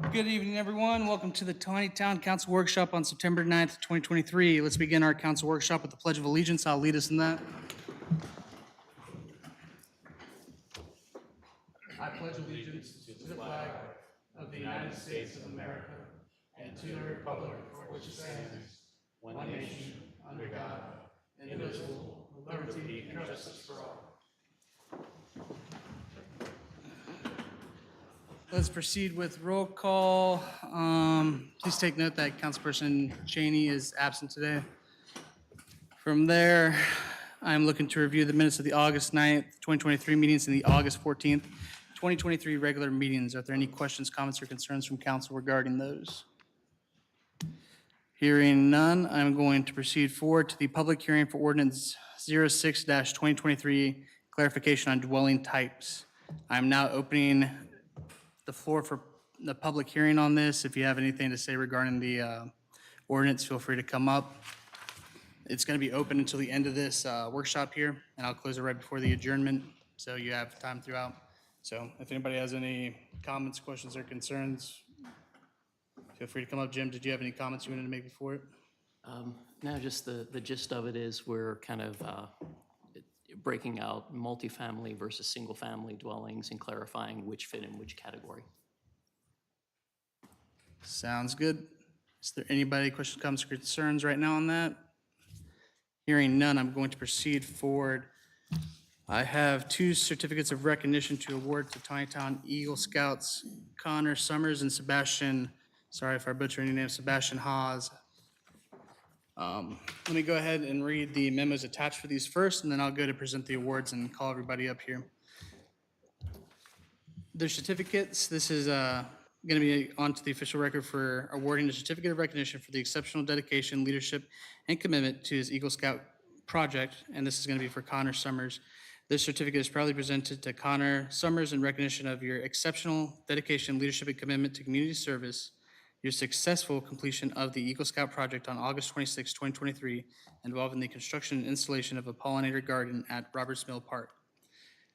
Good evening, everyone. Welcome to the Taneytown Council Workshop on September 9th, 2023. Let's begin our council workshop with the Pledge of Allegiance. I'll lead us in that. I pledge allegiance to the flag of the United States of America and to the republic for which it stands, one nation, under God, indivisible, with liberty and justice for all. Let's proceed with roll call. Please take note that Councilperson Cheney is absent today. From there, I'm looking to review the minutes of the August 9th, 2023 meetings and the August 14th, 2023 regular meetings. Are there any questions, comments, or concerns from council regarding those? Hearing none, I'm going to proceed forward to the public hearing for ordinance 06-2023, clarification on dwelling types. I'm now opening the floor for the public hearing on this. If you have anything to say regarding the ordinance, feel free to come up. It's going to be open until the end of this workshop here, and I'll close it right before the adjournment, so you have time throughout. So if anybody has any comments, questions, or concerns, feel free to come up. Jim, did you have any comments you wanted to make before it? No, just the gist of it is we're kind of breaking out multifamily versus single-family dwellings and clarifying which fit in which category. Sounds good. Is there anybody, questions, comments, or concerns right now on that? Hearing none, I'm going to proceed forward. I have two certificates of recognition to award to Taneytown Eagle Scouts, Connor Summers and Sebastian, sorry if I butcher any name, Sebastian Haas. Let me go ahead and read the memos attached for these first, and then I'll go to present the awards and call everybody up here. Their certificates, this is going to be onto the official record for awarding a certificate of recognition for the exceptional dedication, leadership, and commitment to his Eagle Scout project, and this is going to be for Connor Summers. This certificate is proudly presented to Connor Summers in recognition of your exceptional dedication, leadership, and commitment to community service, your successful completion of the Eagle Scout project on August 26, 2023, involving the construction and installation of a pollinator garden at Roberts Mill Park.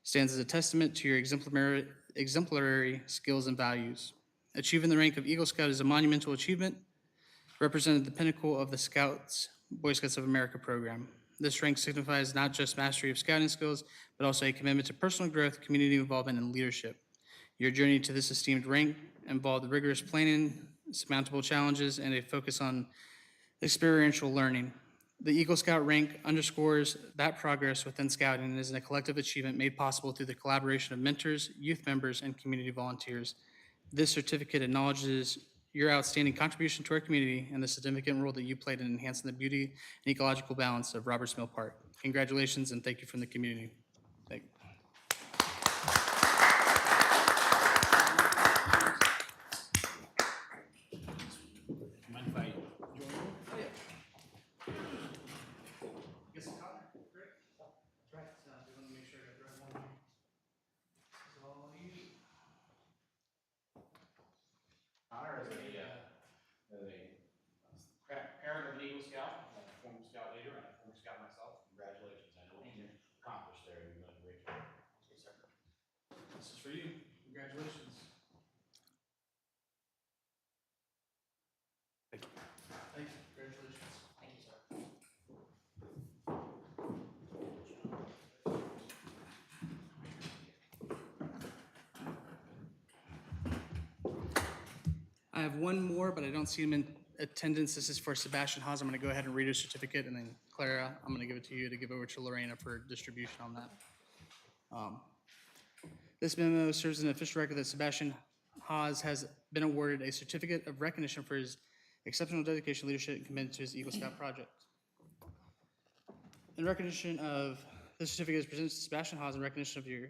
Stands as a testament to your exemplary skills and values. Achieving the rank of Eagle Scout is a monumental achievement, represented the pinnacle of the Scouts, Boy Scouts of America program. This rank signifies not just mastery of scouting skills, but also a commitment to personal growth, community involvement, and leadership. Your journey to this esteemed rank involved rigorous planning, surmountable challenges, and a focus on experiential learning. The Eagle Scout rank underscores that progress within scouting and is a collective achievement made possible through the collaboration of mentors, youth members, and community volunteers. This certificate acknowledges your outstanding contribution to our community and the significant role that you played in enhancing the beauty and ecological balance of Roberts Mill Park. Congratulations and thank you from the community. Thank you. Mind if I join you? Oh, yeah. Get some Connor. Great. That's right. So we want to make sure I got the right one here. This is all you. Connor is a parent of an Eagle Scout, a former Scout leader, and a former Scout myself. Congratulations. I know what you accomplished there. You've done a great job. Yes, sir. This is for you. Congratulations. Thank you. Thank you. Congratulations. Thank you, sir. I have one more, but I don't see him in attendance. This is for Sebastian Haas. I'm going to go ahead and read his certificate, and then Clara, I'm going to give it to you to give over to Lorena for distribution on that. This memo serves as an official record that Sebastian Haas has been awarded a certificate of recognition for his exceptional dedication, leadership, and commitment to his Eagle Scout project. In recognition of this certificate is presented to Sebastian Haas in recognition of your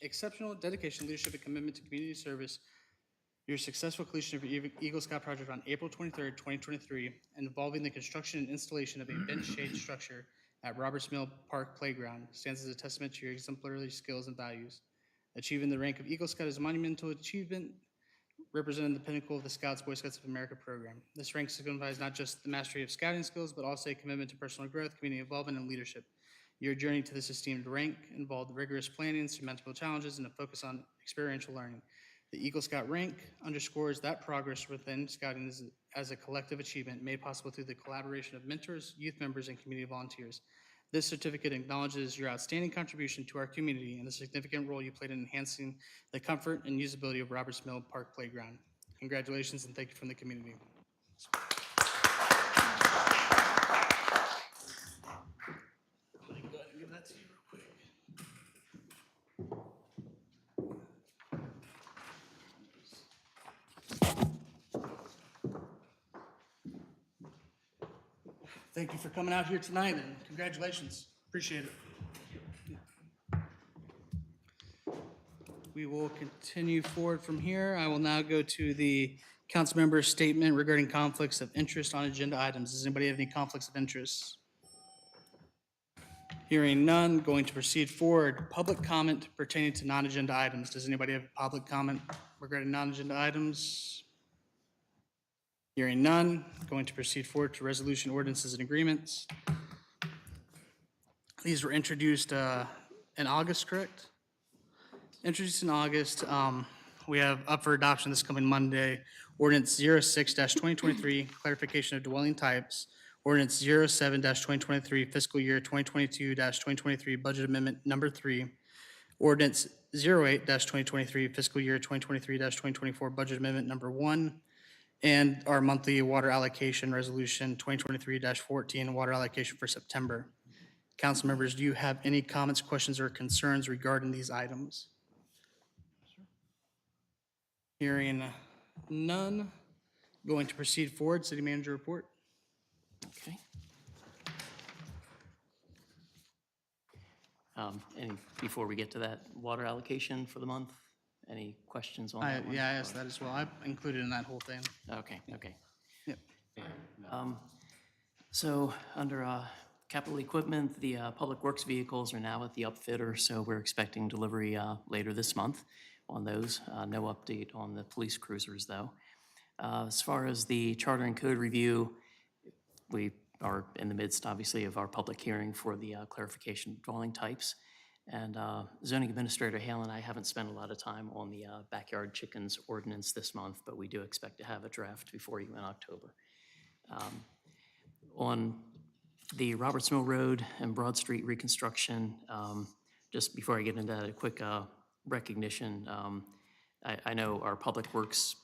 exceptional dedication, leadership, and commitment to community service, your successful completion of your Eagle Scout project on April 23rd, 2023, involving the construction and installation of a bench shade structure at Roberts Mill Park Playground, stands as a testament to your exemplary skills and values. Achieving the rank of Eagle Scout is a monumental achievement, representing the pinnacle of the Scouts, Boy Scouts of America program. This rank signifies not just the mastery of scouting skills, but also a commitment to personal growth, community involvement, and leadership. Your journey to this esteemed rank involved rigorous planning, surmountable challenges, and a focus on experiential learning. The Eagle Scout rank underscores that progress within scouting is as a collective achievement made possible through the collaboration of mentors, youth members, and community volunteers. This certificate acknowledges your outstanding contribution to our community and the significant role you played in enhancing the comfort and usability of Roberts Mill Park Playground. Congratulations and thank you from the community. Go ahead and give that to you real quick. Thank you for coming out here tonight and congratulations. Appreciate it. We will continue forward from here. I will now go to the council member's statement regarding conflicts of interest on agenda items. Does anybody have any conflicts of interest? Hearing none, going to proceed forward. Public comment pertaining to non-agenda items. Does anybody have public comment regarding non-agenda items? Hearing none, going to proceed forward to resolution ordinances and agreements. These were introduced in August, correct? Introduced in August. We have up for adoption this coming Monday, ordinance 06-2023, clarification of dwelling types. Ordinance 07-2023, fiscal year 2022-2023, budget amendment number 3. Ordinance 08-2023, fiscal year 2023-2024, budget amendment number 1. And our monthly water allocation resolution 2023-14, water allocation for September. Council members, do you have any comments, questions, or concerns regarding these items? Hearing none, going to proceed forward. City manager report. Okay. Before we get to that, water allocation for the month, any questions on that one? Yeah, I asked that as well. I included in that whole thing. Okay. Yep. So under capital equipment, the public works vehicles are now at the upfitter, so we're expecting delivery later this month on those. No update on the police cruisers, though. As far as the charter and code review, we are in the midst, obviously, of our public hearing for the clarification of dwelling types. And zoning administrator Hale and I haven't spent a lot of time on the backyard chickens ordinance this month, but we do expect to have a draft before you in October. On the Roberts Mill Road and Broad Street reconstruction, just before I get into that, a quick recognition. I know our public works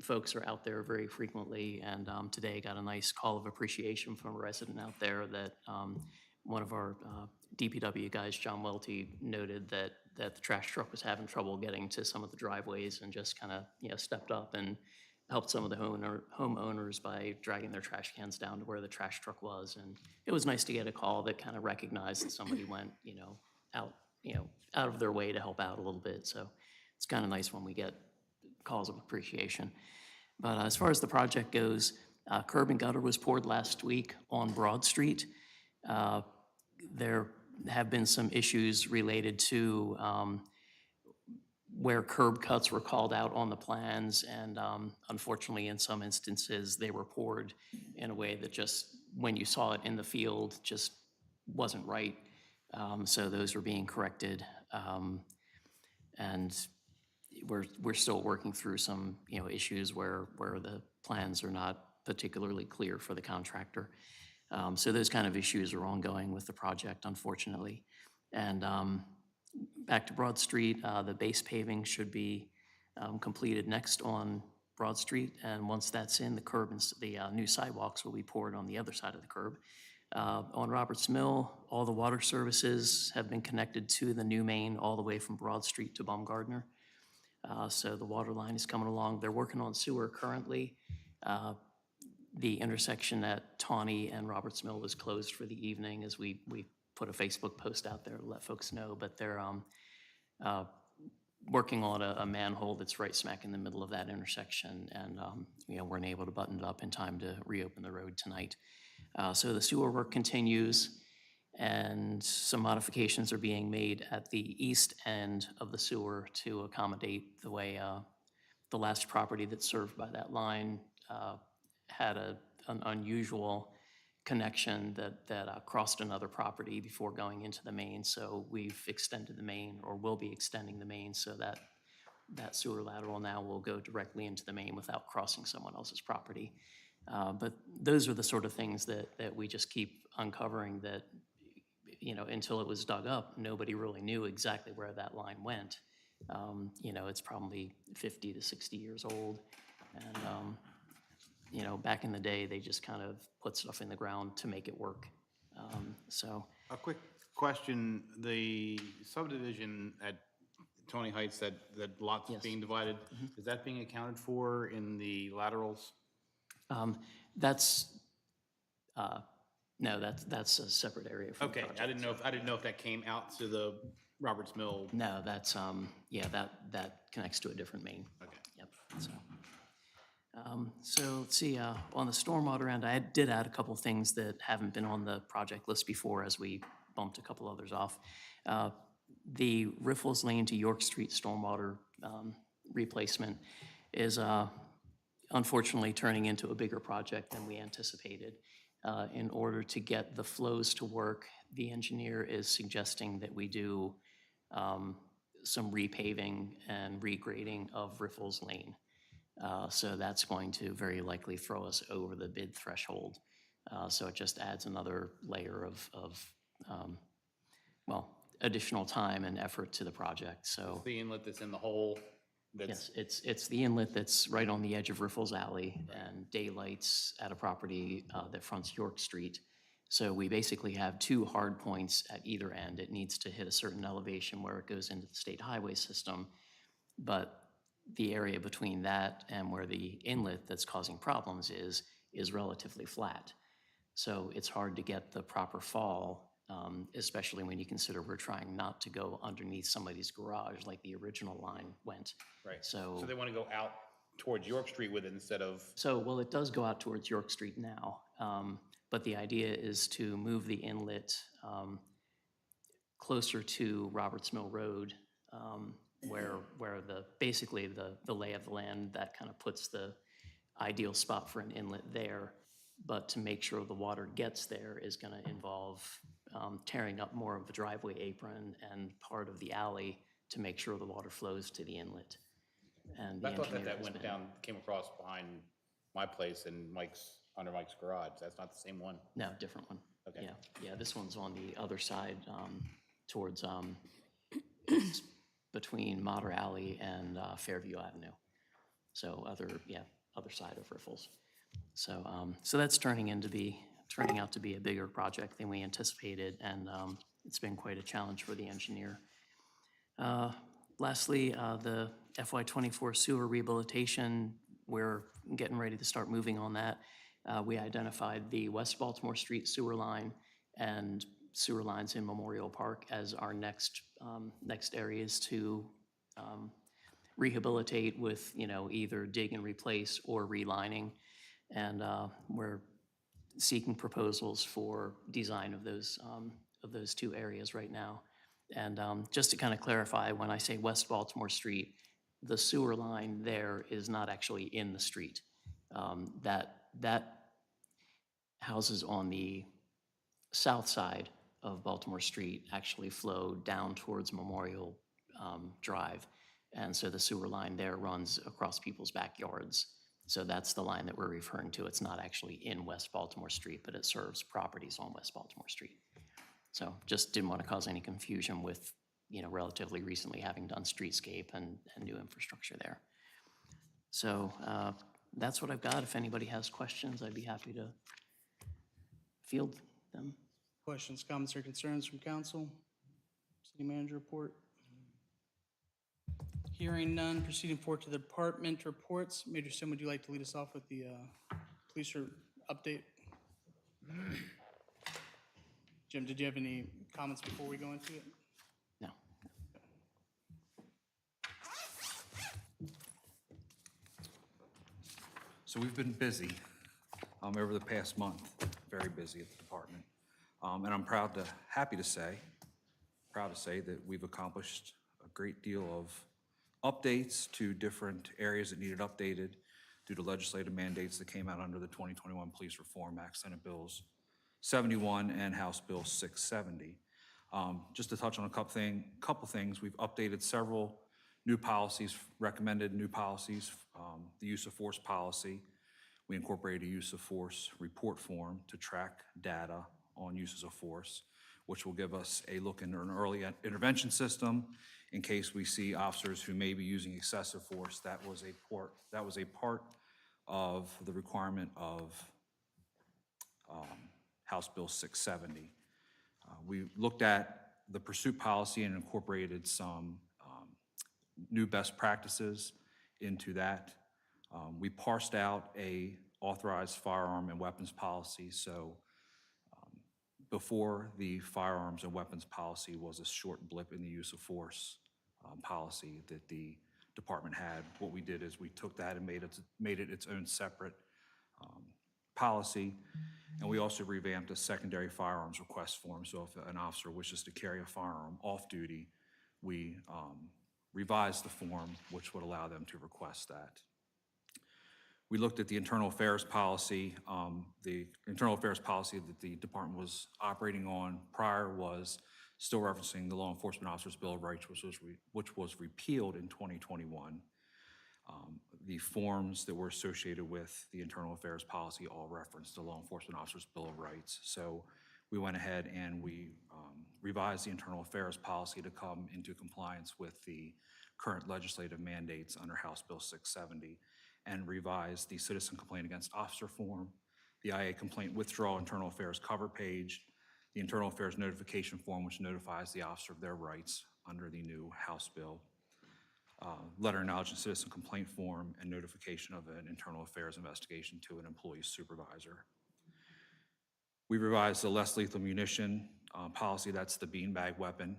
folks are out there very frequently, and today got a nice call of appreciation from a resident out there that one of our DPW guys, John Welty, noted that the trash truck was having trouble getting to some of the driveways and just kind of stepped up and helped some of the homeowners by dragging their trash cans down to where the trash truck was. And it was nice to get a call that kind of recognized that somebody went out of their way to help out a little bit. So it's kind of nice when we get calls of appreciation. But as far as the project goes, curb and gutter was poured last week on Broad Street. There have been some issues related to where curb cuts were called out on the plans, and unfortunately, in some instances, they were poured in a way that just, when you saw it in the field, just wasn't right. So those are being corrected, and we're still working through some issues where the plans are not particularly clear for the contractor. So those kind of issues are ongoing with the project, unfortunately. And back to Broad Street, the base paving should be completed next on Broad Street, and once that's in, the curb and the new sidewalks will be poured on the other side of the curb. On Roberts Mill, all the water services have been connected to the new main all the way from Broad Street to Baumgardner. So the water line is coming along. They're working on sewer currently. The intersection at Tawney and Roberts Mill was closed for the evening, as we put a Facebook post out there to let folks know, but they're working on a manhole that's right smack in the middle of that intersection, and weren't able to button it up in time to reopen the road tonight. So the sewer work continues, and some modifications are being made at the east end of the sewer to accommodate the way the last property that's served by that line had an unusual connection that crossed another property before going into the main. So we've extended the main, or will be extending the main, so that that sewer lateral now will go directly into the main without crossing someone else's property. But those are the sort of things that we just keep uncovering that, you know, until it was dug up, nobody really knew exactly where that line went. You know, it's probably 50 to 60 years old. And, you know, back in the day, they just kind of put stuff in the ground to make it work. So, A quick question, the subdivision at Tony Heights, that lot's Yes. being divided, is that being accounted for in the laterals? that's, no, that's a separate area from the Okay, project. I didn't know if that came out to the Roberts Mill. No, that's, yeah, that connects to a different main. Okay. Yep, so. So let's see, on the stormwater end, I did add a couple things that haven't been on the project list before as we bumped a couple others off. The Riffles Lane to York Street stormwater replacement is unfortunately turning into a bigger project than we anticipated. In order to get the flows to work, the engineer is suggesting that we do some repaving and regrading of Riffles Lane. So that's going to very likely throw us over the bid threshold. So it just adds another layer of well, additional time and effort to the project, so. The inlet that's in the hole, that's, Yes, it's the inlet that's right on the edge of Riffles Alley and daylights at a property that fronts York Street. So we basically have two hard points at either end. It needs to hit a certain elevation where it goes into the state highway system. But the area between that and where the inlet that's causing problems is relatively flat. So it's hard to get the proper fall, especially when you consider we're trying not to go underneath somebody's garage like the original line went. right. So, So they want to go out towards York Street with it instead of, well, it does go out towards York Street now, but the idea is to move the inlet closer to Roberts Mill Road, where basically the lay of the land, that kind of puts the ideal spot for an inlet there. But to make sure the water gets there is gonna involve tearing up more of the driveway apron and part of the alley to make sure the water flows to the inlet. And the I thought engineer that has went been- down, came across behind my place and under Mike's garage. That's not the same one? No, different one. Okay. Yeah, this one's on the other side, towards, between Mater Alley and Fairview Avenue. So other side of Riffles. So, so that's turning out to be a bigger project than we anticipated, and it's been quite a challenge for the engineer. Lastly, the FY '24 sewer rehabilitation, we're getting ready to start moving on that. We identified the West Baltimore Street sewer line and sewer lines in Memorial Park as our next areas to rehabilitate with, you know, either dig and replace or relining. And we're seeking proposals for design of those two areas right now. And just to kind of clarify, when I say West Baltimore Street, the sewer line there is not actually in the street. That houses on the south side of Baltimore Street actually flow down towards Memorial Drive. And so the sewer line there runs across people's backyards. So that's the line that we're referring to. It's not actually in West Baltimore Street, but it serves properties on West Baltimore Street. So just didn't want to cause any confusion with, you know, relatively recently having done streetscape and new infrastructure there. So that's what I've got. If anybody has questions, I'd be happy to field them. Questions, comments, or concerns from council? City manager report? Hearing none, proceeding forward to the department reports. Major Sim, would you like to lead us off with the police update? Jim, did you have any comments before we go into it? No. So we've been busy over the past month, very busy at the department. And I'm happy to say that we've accomplished a great deal of updates to different areas that needed updated due to legislative mandates that came out under the 2021 Police Reform Act, Senate Bills 71 and House Bill 670. Just to touch on a couple things, we've updated several new policies, recommended new policies, the use of force policy. We incorporated a use of force report form to track data on uses of force, which will give us a look into an early intervention system in case we see officers who may be using excessive force. That was a part of the requirement of House Bill 670. We looked at the pursuit policy and incorporated some new best practices into that. We parsed out a authorized firearm and weapons policy. So before the firearms and weapons policy was a short blip in the use of force policy that the department had. What we did is we took that and made it its own separate policy. And we also revamped a secondary firearms request form. So if an officer wishes to carry a firearm off duty, we revised the form, which would allow them to request that. We looked at the internal affairs policy. The internal affairs policy that the department was operating on prior was still referencing the Law Enforcement Officers Bill of Rights, which was repealed in 2021. The forms that were associated with the internal affairs policy all referenced the Law Enforcement Officers Bill of Rights. So we went ahead and we revised the internal affairs policy to come into compliance with the current legislative mandates under House Bill 670, and revised the citizen complaint against officer form, the IA complaint withdrawal internal affairs cover page, the internal affairs notification form, which notifies the officer of their rights under the new House bill, letter acknowledging citizen complaint form, and notification of an internal affairs investigation to an employee supervisor. We revised the less lethal munition policy, that's the beanbag weapon.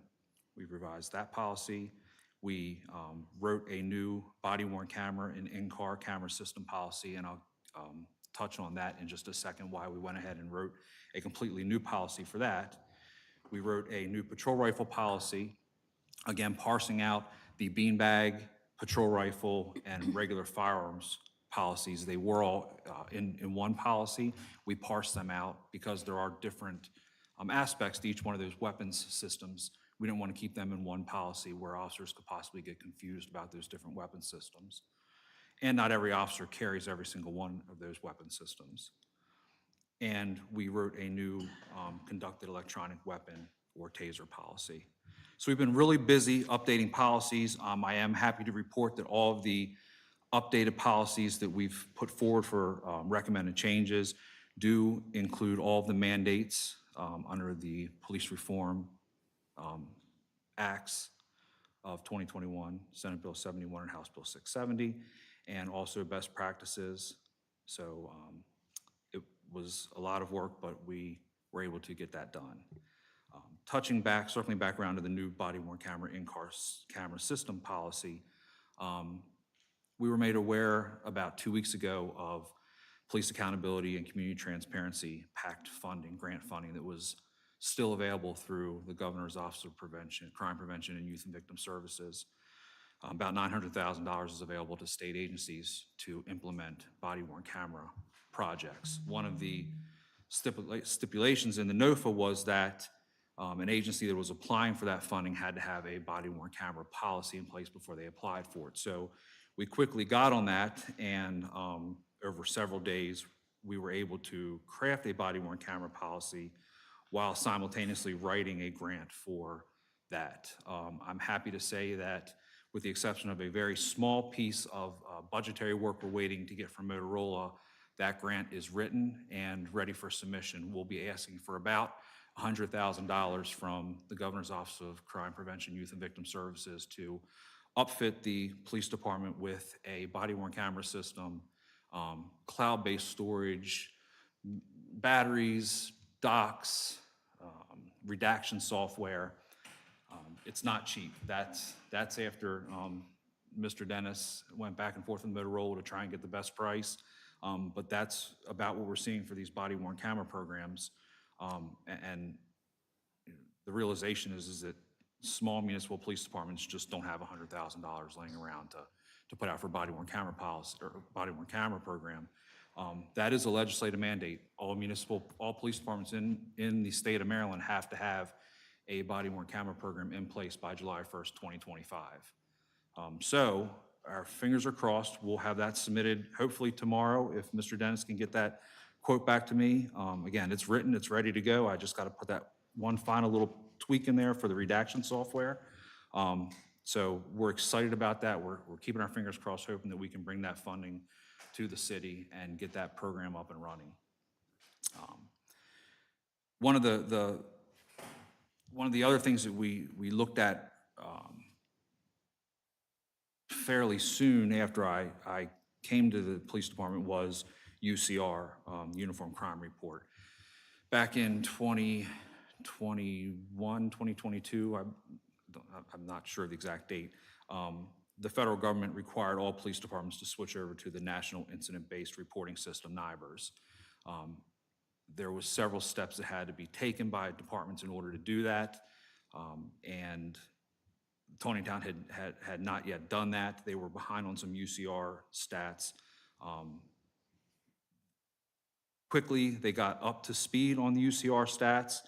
We revised that policy. We wrote a new body-worn camera and in-car camera system policy, and I'll touch on that in just a second, why we went ahead and wrote a completely new policy for that. We wrote a new patrol rifle policy, again, parsing out the beanbag, patrol rifle, and regular firearms policies. They were all in one policy. We parsed them out because there are different aspects to each one of those weapons systems. We didn't want to keep them in one policy where officers could possibly get confused about those different weapon systems. And not every officer carries every single one of those weapon systems. And we wrote a new conducted electronic weapon or taser policy. So we've been really busy updating policies. I am happy to report that all of the updated policies that we've put forward for recommended changes do include all of the mandates under the police reform acts of 2021, Senate Bill 71 and House Bill 670, and also best practices. So it was a lot of work, but we were able to get that done. Circling back around to the new body-worn camera in-car camera system policy, we were made aware about 2 weeks ago of police accountability and community transparency PACT funding, grant funding that was still available through the Governor's Office of Crime Prevention and Youth and Victim Services. About $900,000 is available to state agencies to implement body-worn camera projects. One of the stipulations in the NOFA was that an agency that was applying for that funding had to have a body-worn camera policy in place before they applied for it. So we quickly got on that, and over several days, we were able to craft a body-worn camera policy while simultaneously writing a grant for that. I'm happy to say that with the exception of a very small piece of budgetary work we're waiting to get from Motorola, that grant is written and ready for submission. We'll be asking for about $100,000 from the Governor's Office of Crime Prevention, Youth and Victim Services to upfit the police department with a body-worn camera system, cloud-based storage, batteries, docks, redaction software. It's not cheap. That's after Mr. Dennis went back and forth with Motorola to try and get the best price. But that's about what we're seeing for these body-worn camera programs. And the realization is that small municipal police departments just don't have $100,000 laying around to put out for body-worn camera policy or body-worn camera program. That is a legislative mandate. All police departments in the state of Maryland have to have a body-worn camera program in place by July 1st, 2025. So our fingers are crossed. We'll have that submitted hopefully tomorrow if Mr. Dennis can get that quote back to me. Again, it's written, it's ready to go. I just got to put that one final little tweak in there for the redaction software. So we're excited about that. We're keeping our fingers crossed, hoping that we can bring that funding to the city and get that program up and running. One of the other things that we looked at fairly soon after I came to the police department was UCR, Uniform Crime Report. Back in 2021, 2022, I'm not sure the exact date, the federal government required all police departments to switch over to the National Incident-Based Reporting System, NIBRS. There was several steps that had to be taken by departments in order to do that, and Taneytown had not yet done that. They were behind on some UCR stats. Quickly, they got up to speed on the UCR stats.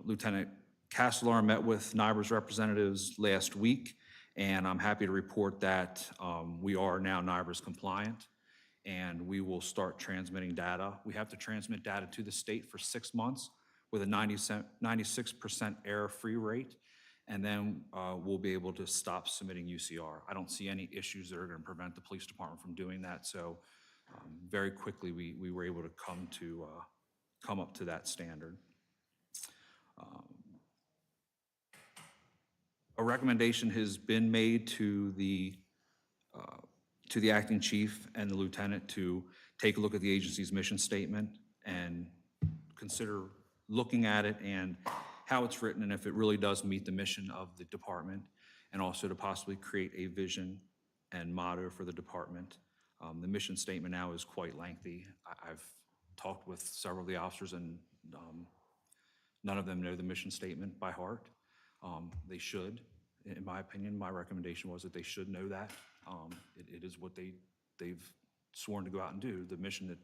Lieutenant Castellar met with NIBRS representatives last week, and I'm happy to report that we are now NIBRS compliant, and we will start transmitting data. We have to transmit data to the state for 6 months with a 96% error-free rate, and then we'll be able to stop submitting UCR. I don't see any issues that are going to prevent the police department from doing that, so very quickly we were able to come up to that standard. A recommendation has been made to the acting chief and the lieutenant to take a look at the agency's mission statement and consider looking at it and how it's written and if it really does meet the mission of the department, and also to possibly create a vision and motto for the department. The mission statement now is quite lengthy. I've talked with several of the officers, and none of them know the mission statement by heart. They should, in my opinion. My recommendation was that they should know that. It is what they've sworn to go out and do. The mission that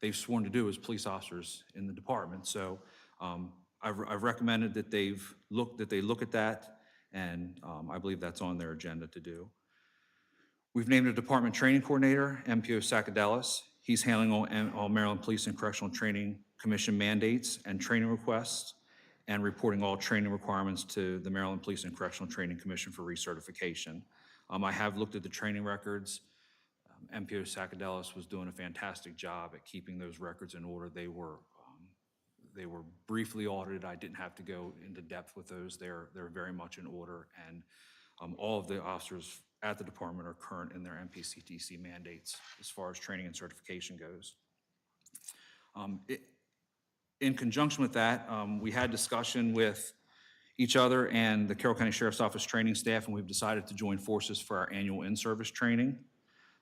they've sworn to do as police officers in the department. So I've recommended that they look at that, and I believe that's on their agenda to do. We've named a department training coordinator, MPO Sakadelis. He's handling all Maryland Police and Correctional Training Commission mandates and training requests, and reporting all training requirements to the Maryland Police and Correctional Training Commission for recertification. I have looked at the training records. MPO Sakadelis was doing a fantastic job at keeping those records in order. They were briefly audited. I didn't have to go into depth with those. They're very much in order, and all of the officers at the department are current in their MPCTC mandates as far as training and certification goes. In conjunction with that, we had discussion with each other and the Carroll County Sheriff's Office training staff, and we've decided to join forces for our annual in-service training,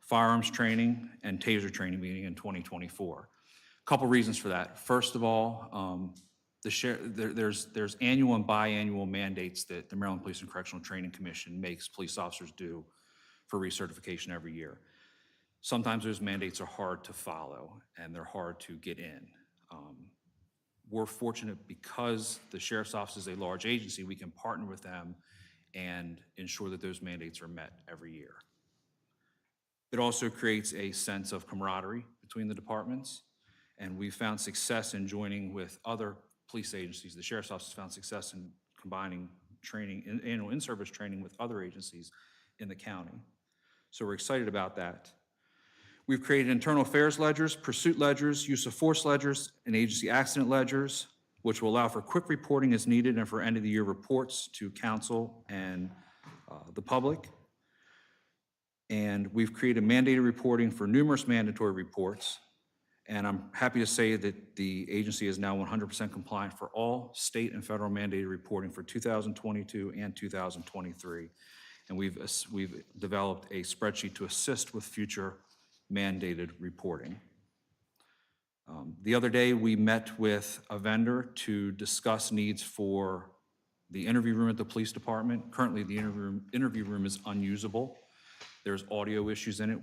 firearms training, and taser training meeting in 2024. A couple reasons for that. First of all, there's annual and biannual mandates that the Maryland Police and Correctional Training Commission makes police officers do for recertification every year. Sometimes those mandates are hard to follow and they're hard to get in. We're fortunate because the Sheriff's Office is a large agency, we can partner with them and ensure that those mandates are met every year. It also creates a sense of camaraderie between the departments, and we found success in joining with other police agencies. The Sheriff's Office found success in combining training, annual in-service training with other agencies in the county. So we're excited about that. We've created internal affairs ledgers, pursuit ledgers, use of force ledgers, and agency accident ledgers, which will allow for quick reporting as needed and for end-of-the-year reports to council and the public. And we've created mandated reporting for numerous mandatory reports. And I'm happy to say that the agency is now 100% compliant for all state and federal mandated reporting for 2022 and 2023. And we've developed a spreadsheet to assist with future mandated reporting. The other day, we met with a vendor to discuss needs for the interview room at the police department. Currently, the interview room is unusable. There's audio issues in it.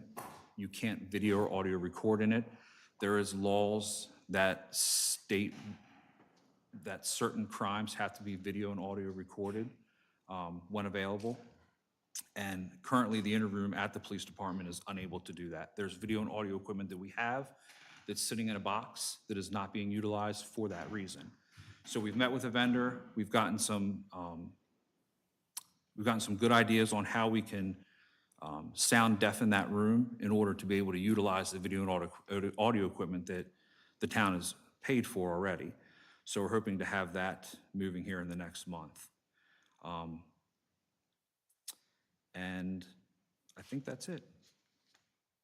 You can't video or audio record in it. There is laws that state that certain crimes have to be video and audio recorded when available. And currently, the interview room at the police department is unable to do that. There's video and audio equipment that we have that's sitting in a box that is not being utilized for that reason. So we've met with a vendor, we've gotten some good ideas on how we can sound deafen that room in order to be able to utilize the video and audio equipment that the town has paid for already. So we're hoping to have that moving here in the next month. And I think that's it.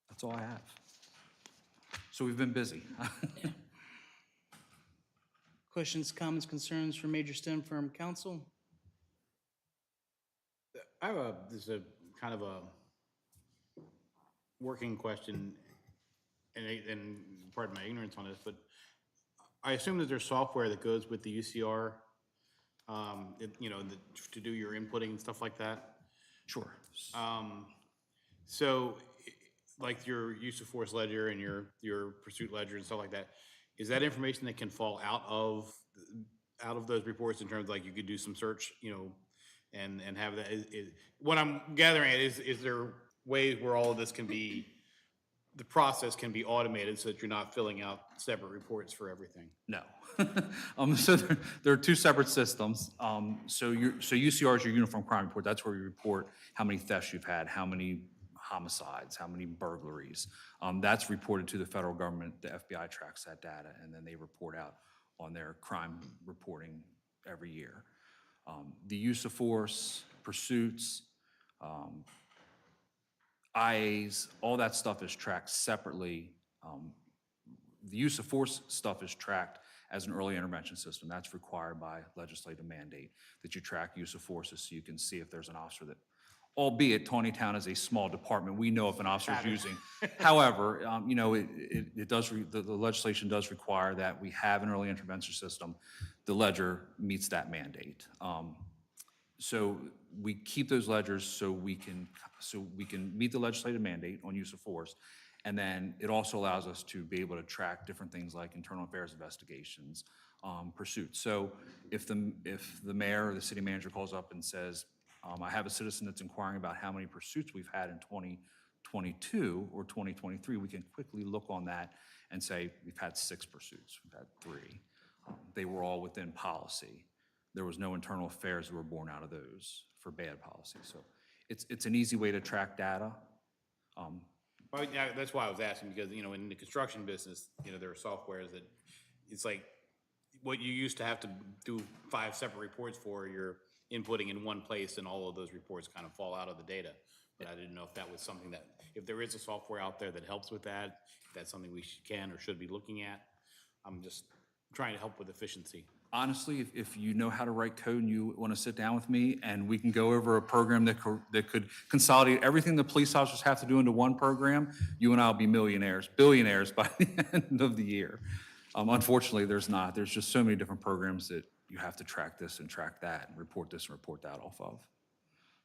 That's all I have. So we've been busy. Questions, comments, concerns from Major STEM from council? This is a kind of a working question, and pardon my ignorance on this, but I assume that there's software that goes with the UCR, to do your inputting and stuff like that. Sure. So, like your use of force ledger and your pursuit ledger and stuff like that, is that information that can fall out of those reports in terms of, like, you could do some search, and have that? What I'm gathering is there ways where all of this can be, the process can be automated so that you're not filling out separate reports for everything? No. So there are two separate systems. So UCR is your Uniform Crime Report. That's where you report how many thefts you've had, how many homicides, how many burglaries. That's reported to the federal government. The FBI tracks that data, and then they report out on their crime reporting every year. The use of force, pursuits, IAs, all that stuff is tracked separately. The use of force stuff is tracked as an early intervention system. That's required by legislative mandate, that you track use of forces so you can see if there's an officer that, albeit Taneytown is a small department, we know if an officer is using. However, the legislation does require that we have an early intervention system. The ledger meets that mandate. So we keep those ledgers so we can meet the legislative mandate on use of force. And then it also allows us to be able to track different things like internal affairs investigations, pursuits. So if the mayor or the city manager calls up and says, I have a citizen that's inquiring about how many pursuits we've had in 2022 or 2023, we can quickly look on that and say, we've had 6 pursuits, we've had 3. They were all within policy. There was no internal affairs that were born out of those for bad policy. So it's an easy way to track data. Well, yeah, that's why I was asking, because, in the construction business, there are softwares that, it's like, what you used to have to do 5 separate reports for, you're inputting in one place, and all of those reports kind of fall out of the data. But I didn't know if that was something that, if there is a software out there that helps with that, if that's something we can or should be looking at. I'm just trying to help with efficiency. Honestly, if you know how to write code and you want to sit down with me and we can go over a program that could consolidate everything the police officers have to do into one program, you and I will be billionaires by the end of the year. Unfortunately, there's not. There's just so many different programs that you have to track this and track that and report this and report that off of.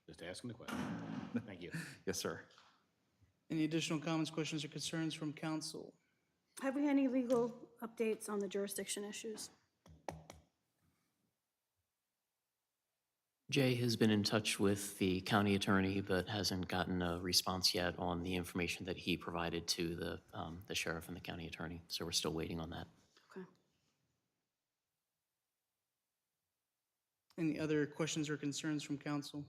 Just asking the question. Thank you. Yes, sir. Any additional comments, questions, or concerns from council? Have we had any legal updates on the jurisdiction issues? Jay has been in touch with the county attorney, but hasn't gotten a response yet on the information that he provided to the sheriff and the county attorney. So we're still waiting on that. Okay. Any other questions or concerns from council?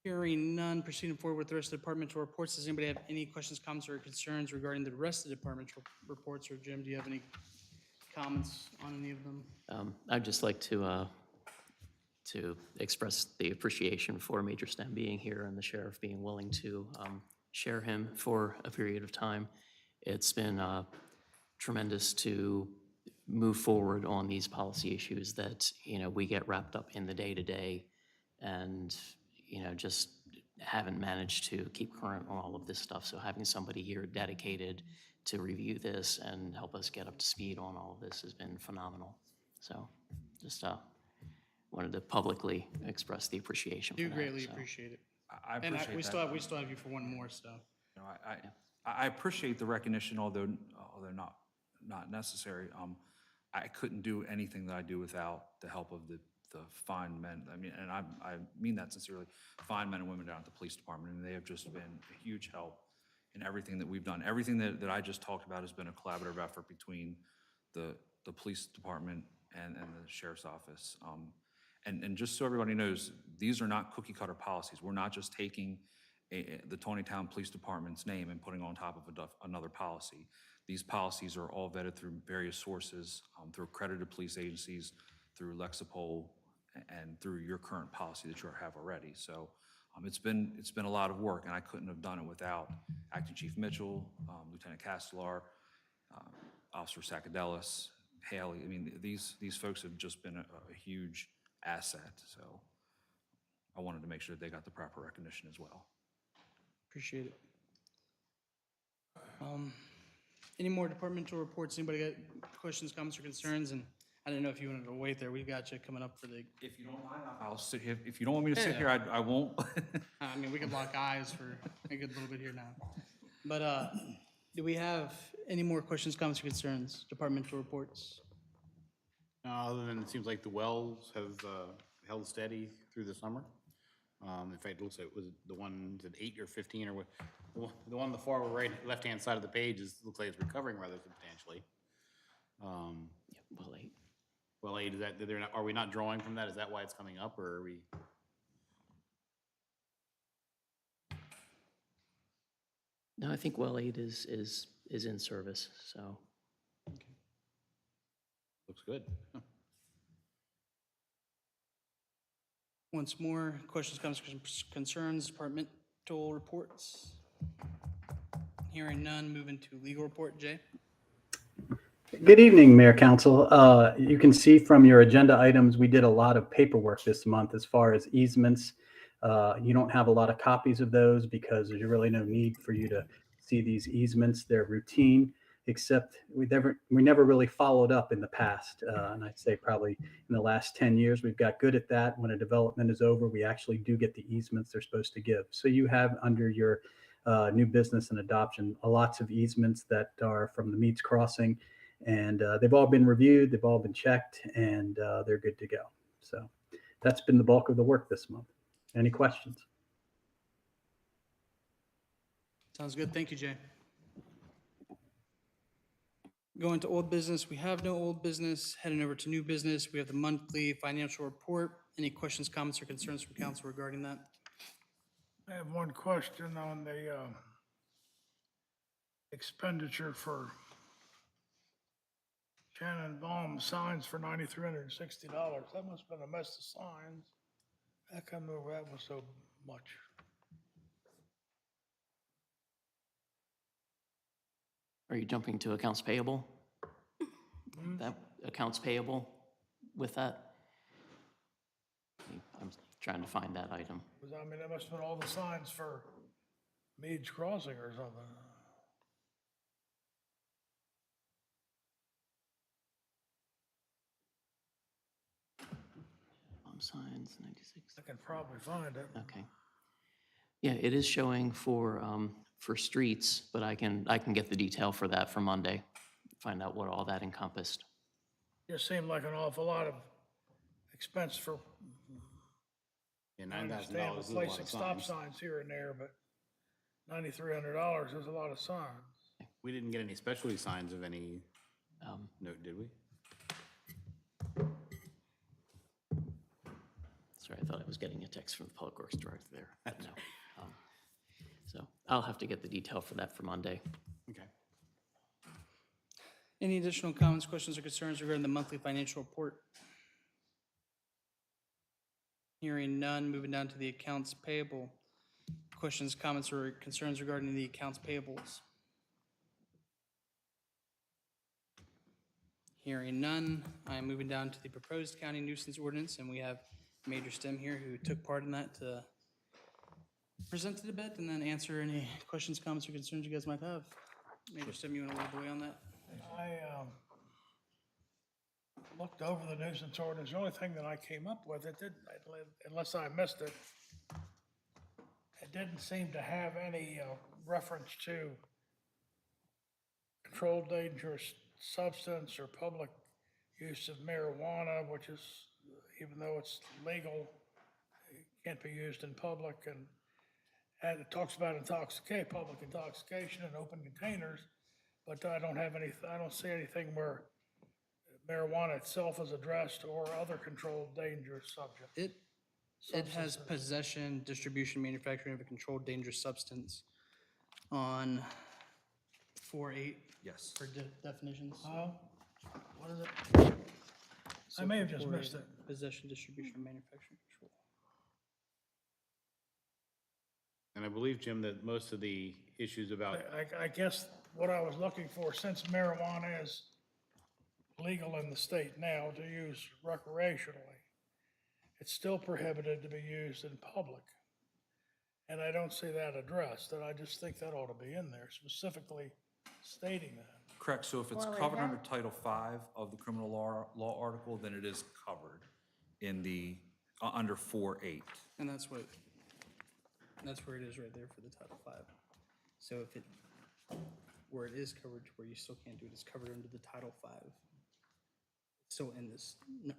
Hearing none, proceeding forward with the rest of the departmental reports. Does anybody have any questions, comments, or concerns regarding the rest of the departmental reports? Or Jim, do you have any comments on any of them? I'd just like to express the appreciation for Major STEM being here and the sheriff being willing to share him for a period of time. It's been tremendous to move forward on these policy issues that, we get wrapped up in the day-to-day and, just haven't managed to keep current on all of this stuff. So having somebody here dedicated to review this and help us get up to speed on all of this has been phenomenal. So just wanted to publicly express the appreciation for Do that. greatly so. appreciate it. I And appreciate we that. still have you for one more, so. I appreciate the recognition, although not necessary. I couldn't do anything that I do without the help of the the fine men, I mean, and I mean that sincerely, fine men and women down at the police department, and they have just been a huge help in everything that we've done. Everything that I just talked about has been a collaborative effort between the police department and the sheriff's office. And just so everybody knows, these are not cookie cutter policies. We're not just taking the Taneytown Police Department's name and putting on top of another policy. These policies are all vetted through various sources, through accredited police agencies, through Lexipol, and through your current policy that you have already. So it's been a lot of work, and I couldn't have done it without Acting Chief Mitchell, Lieutenant Castellar, Officer Sakadelis, Haley. I mean, these folks have just been a huge asset. So I wanted to make sure they got the proper recognition as well. Appreciate it. Any more departmental reports? Anybody got questions, comments, or concerns? And I didn't know if you wanted to wait there. We've got you coming up for the, If you don't mind, I'll sit here. If you don't want me to sit here, I won't. I mean, we could lock eyes for a good little bit here now. But do we have any more questions, comments, or concerns? Departmental reports? Other than it seems like the wells have held steady through the summer. In fact, it looks like, was it the one at 8 or 15 or what? The one on the far right, left-hand side of the page looks like it's recovering rather substantially. Yeah, well, 8. Well, 8, is that, are we not drawing from that? Is that why it's coming up, or are we? No, I think well 8 is in service, so. Looks good. Once more, questions, comments, concerns, departmental reports? Hearing none, moving to legal report. Jay? Good evening, Mayor Council. You can see from your agenda items, we did a lot of paperwork this month as far as easements. You don't have a lot of copies of those because there's really no need for you to see these easements. They're routine, except we never really followed up in the past. And I'd say probably in the last 10 years, we've got good at that. When a development is over, we actually do get the easements they're supposed to give. So you have under your new business and adoption, lots of easements that are from the Meads Crossing. And they've all been reviewed, they've all been checked, and they're good to go. So that's been the bulk of the work this month. Any questions? Sounds good. Thank you, Jay. Going to old business, we have no old business. Heading over to new business, we have the monthly financial report. Any questions, comments, or concerns from council regarding that? I have one question on the expenditure for Shannon Baum signs for $9,360. That must have been a mess of signs. How come that was so much? Are you jumping to accounts payable? That accounts payable with that? I'm trying to find that item. Because, I mean, that must have been all the signs for Meads Crossing or something. Signs, 96. I can probably find it. Okay. Yeah, it is showing for streets, but I can get the detail for that for Monday. Find out what all that encompassed. Just seemed like an awful lot of expense for, Yeah, I understand $9,000 is a lot replacing of stop signs. signs here and there, but $9,300 is a lot of signs. We didn't get any specialty signs of any note, did we? Sorry, I thought I was getting a text from the Public Works Director there, but no. So I'll have to get the detail for that for Monday. Okay. Any additional comments, questions, or concerns regarding the monthly financial report? Hearing none, moving down to the accounts payable. Questions, comments, or concerns regarding the accounts payables? Hearing none, I am moving down to the proposed county nuisance ordinance, and we have Major Stem here who took part in that to present to the bed and then answer any questions, comments, or concerns you guys might have. Major Stem, you want to lead the way on that? I looked over the nuisance ordinance. The only thing that I came up with, it didn't, unless I missed it, it didn't seem to have any reference to controlled dangerous substance or public use of marijuana, which is even though it's legal, it can't be used in public, and it talks about public intoxication in open containers, but I don't see anything where marijuana itself is addressed or other controlled dangerous subject. It has possession, distribution, manufacturing of a controlled dangerous substance on 4.8 Yes. for definitions. What is it? I may have just 4.8, missed it. Possession, distribution, manufacturing, control. And I believe, Jim, that most of the issues about, I guess what I was looking for, since marijuana is legal in the state now to use recreationally, it's still prohibited to be used in public. And I don't see that addressed, and I just think that ought to be in there, specifically stating that. Correct, so if it's Well, it covered ha- under Title V of the criminal law article, then it is covered in the, under 4.8. And that's where it is right there for the Title V. So if it, where it is covered to where you still can't do it, it's covered under the Title V. It's still in this, no,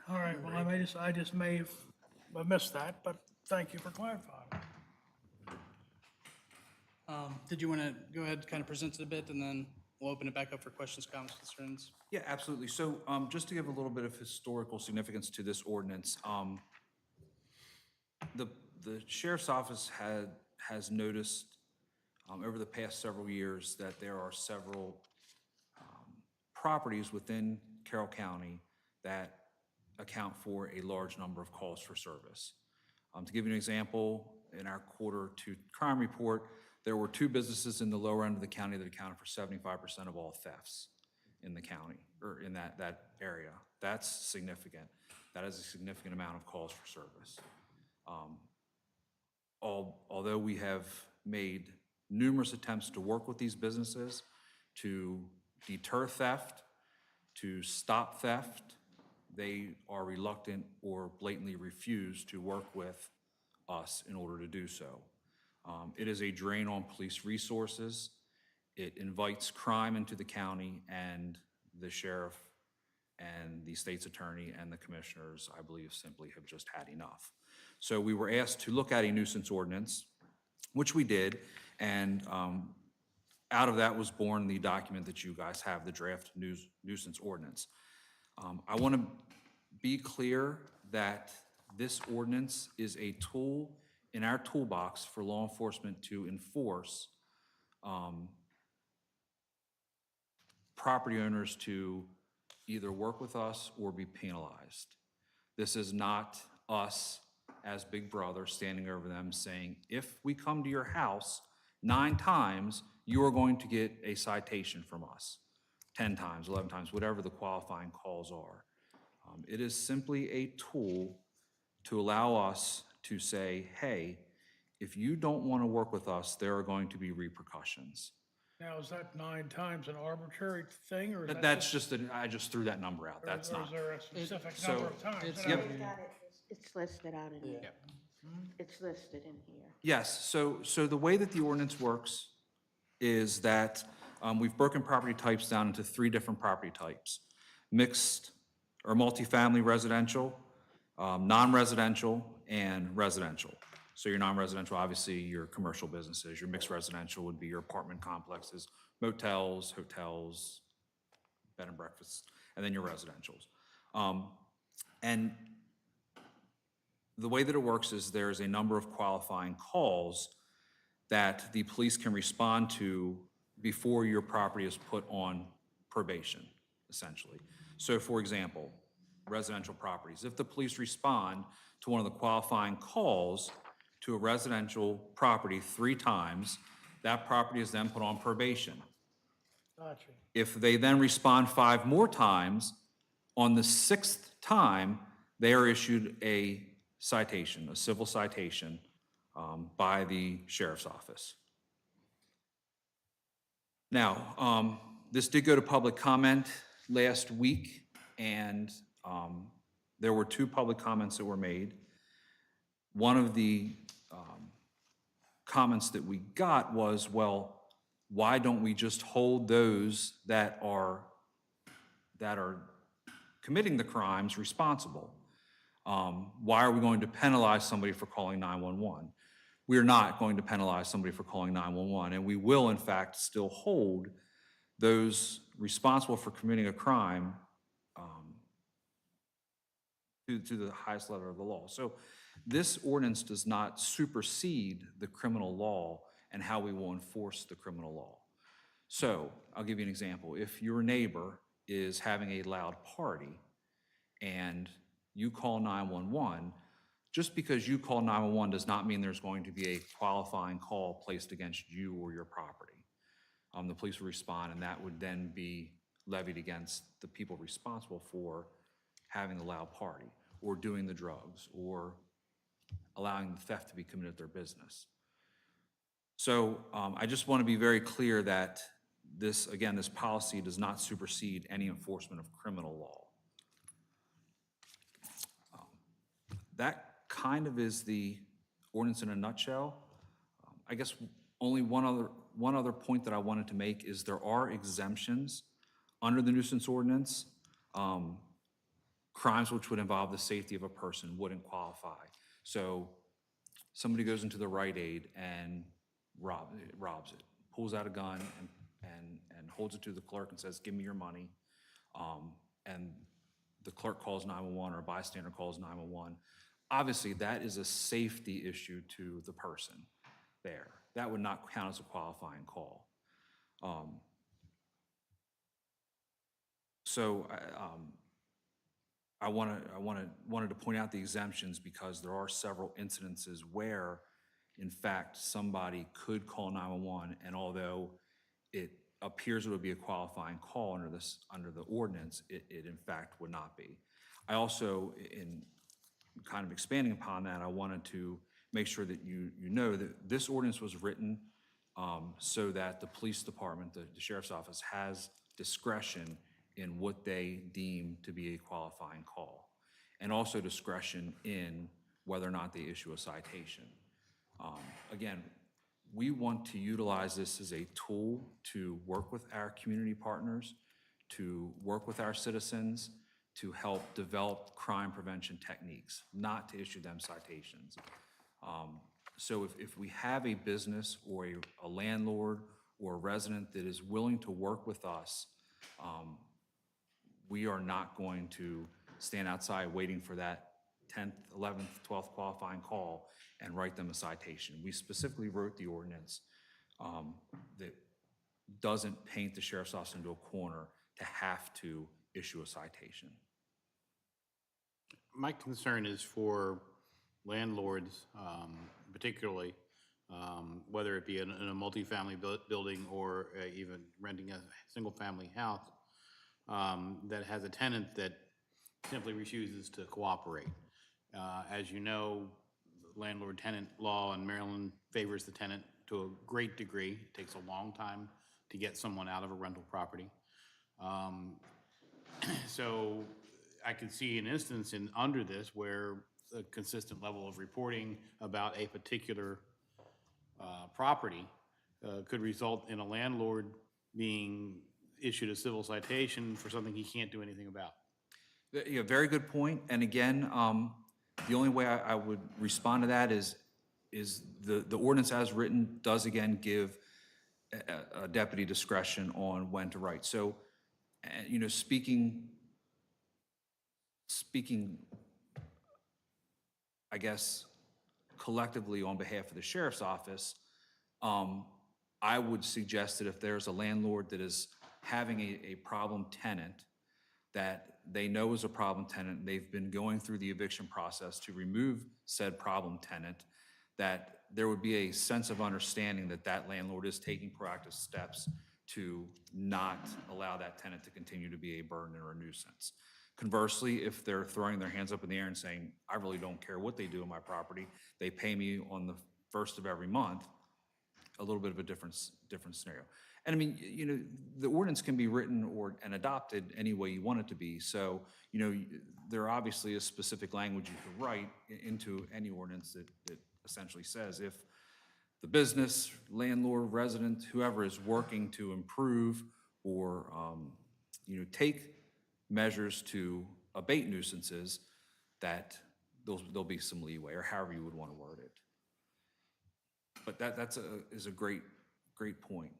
All right, well, I just may have missed that, but thank you for clarifying. did you want to go ahead, kind of present it a bit, and then we'll open it back up for questions, comments, concerns? Yeah, absolutely. So just to give a little bit of historical significance to this ordinance, the sheriff's office has noticed over the past several years that there are several properties within Carroll County that account for a large number of calls for service. To give you an example, in our Q2 crime report, there were 2 businesses in the lower end of the county that accounted for 75% of all thefts in the county, or in that area. That's significant. That is a significant amount of calls for service. Although we have made numerous attempts to work with these businesses to deter theft, to stop theft, they are reluctant or blatantly refuse to work with us in order to do so. It is a drain on police resources. It invites crime into the county, and the sheriff and the state's attorney and the commissioners, I believe, simply have just had enough. So we were asked to look at a nuisance ordinance, which we did, and out of that was born the document that you guys have, the draft nuisance ordinance. I want to be clear that this ordinance is a tool in our toolbox for law enforcement to enforce property owners to either work with us or be penalized. This is not us as Big Brother standing over them saying, if we come to your house 9 times, you are going to get a citation from us, 10 times, 11 times, whatever the qualifying calls are. It is simply a tool to allow us to say, hey, if you don't want to work with us, there are going to be repercussions. Now, is that 9 times an arbitrary thing, or is that? That's just, I just threw that number out. That's Or not. is there a specific So, number of times? it's- And I Yep. mean, It's listed out in here. It's listed in here. Yes, so the way that the ordinance works is that we've broken property types down into 3 different property types: mixed or multifamily residential, non-residential, and residential. So your non-residential, obviously, your commercial businesses. Your mixed residential would be your apartment complexes, motels, hotels, bed and breakfasts, and then your residentials. And the way that it works is there's a number of qualifying calls that the police can respond to before your property is put on probation, essentially. So for example, residential properties, if the police respond to one of the qualifying calls to a residential property 3 times, that property is then put on probation. Gotcha. If they then respond 5 more times, on the 6th time, they are issued a citation, a civil citation, by the sheriff's office. Now, this did go to public comment last week, and there were 2 public comments that were made. One of the comments that we got was, well, why don't we just hold those that are committing the crimes responsible? Why are we going to penalize somebody for calling 911? We are not going to penalize somebody for calling 911, and we will, in fact, still hold those responsible for committing a crime to the highest level of the law. So this ordinance does not supersede the criminal law and how we will enforce the criminal law. So I'll give you an example. If your neighbor is having a loud party and you call 911, just because you call 911 does not mean there's going to be a qualifying call placed against you or your property. The police will respond, and that would then be levied against the people responsible for having the loud party, or doing the drugs, or allowing the theft to be committed at their business. So I just want to be very clear that this, again, this policy does not supersede any enforcement of criminal law. That kind of is the ordinance in a nutshell. I guess only one other point that I wanted to make is there are exemptions under the nuisance ordinance. Crimes which would involve the safety of a person wouldn't qualify. So somebody goes into the Rite Aid and robs it, pulls out a gun and holds it to the clerk and says, "Give me your money." And the clerk calls 911 or a bystander calls 911. Obviously, that is a safety issue to the person there. That would not count as a qualifying call. So I wanted to point out the exemptions because there are several incidences where, in fact, somebody could call 911, and although it appears it would be a qualifying call under the ordinance, it in fact would not be. I also, in kind of expanding upon that, I wanted to make sure that you know that this ordinance was written so that the police department, the sheriff's office, has discretion in what they deem to be a qualifying call, and also discretion in whether or not they issue a citation. Again, we want to utilize this as a tool to work with our community partners, to work with our citizens, to help develop crime prevention techniques, not to issue them citations. So if we have a business or a landlord or a resident that is willing to work with us, we are not going to stand outside waiting for that 10th, 11th, 12th qualifying call and write them a citation. We specifically wrote the ordinance that doesn't paint the sheriff's office into a corner to have to issue a citation. My concern is for landlords, particularly, whether it be in a multifamily building or even renting a single-family house, that has a tenant that simply refuses to cooperate. As you know, landlord-tenant law in Maryland favors the tenant to a great degree. It takes a long time to get someone out of a rental property. So I could see an instance under this where a consistent level of reporting about a particular property could result in a landlord being issued a civil citation for something he can't do anything about. Yeah, very good point. And again, the only way I would respond to that is the ordinance as written does again give a deputy discretion on when to write. So, you know, speaking, I guess, collectively on behalf of the sheriff's office, I would suggest that if there's a landlord that is having a problem tenant that they know is a problem tenant, they've been going through the eviction process to remove said problem tenant, that there would be a sense of understanding that that landlord is taking proactive steps to not allow that tenant to continue to be a burden or a nuisance. Conversely, if they're throwing their hands up in the air and saying, "I really don't care what they do in my property, they pay me on the first of every month," a little bit of a different scenario. And I mean, you know, the ordinance can be written and adopted any way you want it to be. So, you know, there obviously is specific language you could write into any ordinance that essentially says if the business, landlord, resident, whoever is working to improve or, you know, take measures to abate nuisances, that there'll be some leeway, or however you would want to word it. But is a great point.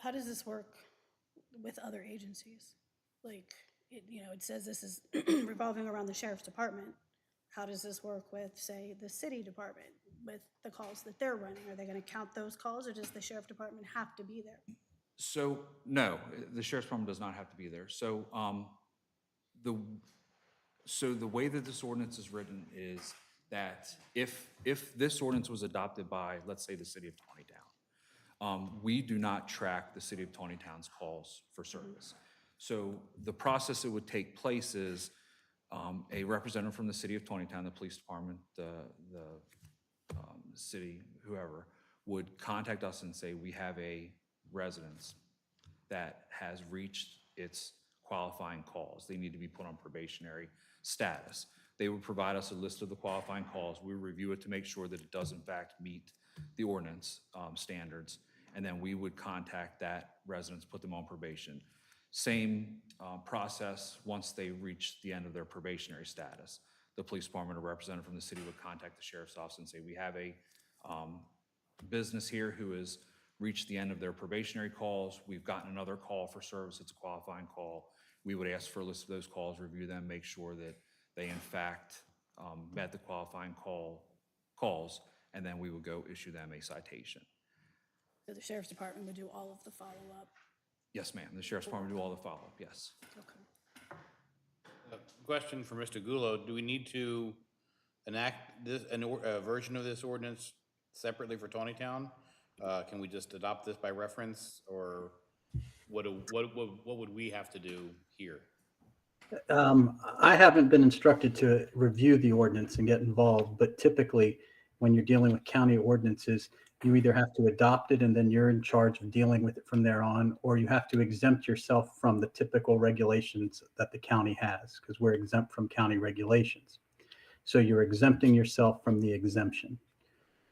How does this work with other agencies? Like, it says this is revolving around the sheriff's department. How does this work with, say, the city department, with the calls that they're running? Are they gonna count those calls, or does the sheriff department have to be there? So, no, the sheriff's department does not have to be there. So, the way that this ordinance is written is that if this ordinance was adopted by, let's say, the city of Taneytown, we do not track the city of Taneytown's calls for service. So the process that would take place is a representative from the city of Taneytown, the police department, the city, whoever, would contact us and say, we have a residence that has reached its qualifying calls. They need to be put on probationary status. They would provide us a list of the qualifying calls. We review it to make sure that it does in fact meet the ordinance standards. And then we would contact that residence, put them on probation. Same process once they reach the end of their probationary status. The police department or representative from the city would contact the sheriff's office and say, we have a business here who has reached the end of their probationary calls. We've gotten another call for service. It's a qualifying call. We would ask for a list of those calls, review them, make sure that they in fact met the qualifying calls, and then we would go issue them a citation. So the sheriff's department would do all of the follow-up? Yes, ma'am. The sheriff's department would do all the follow-up, yes. Okay. Question for Mr. Gullo, do we need to enact this, a version of this ordinance separately for Taneytown? Can we just adopt this by reference, or what would we have to do here? I haven't been instructed to review the ordinance and get involved, but typically when you're dealing with county ordinances, you either have to adopt it and then you're in charge of dealing with it from there on, or you have to exempt yourself from the typical regulations that the county has, because we're exempt from county regulations. So you're exempting yourself from the exemption.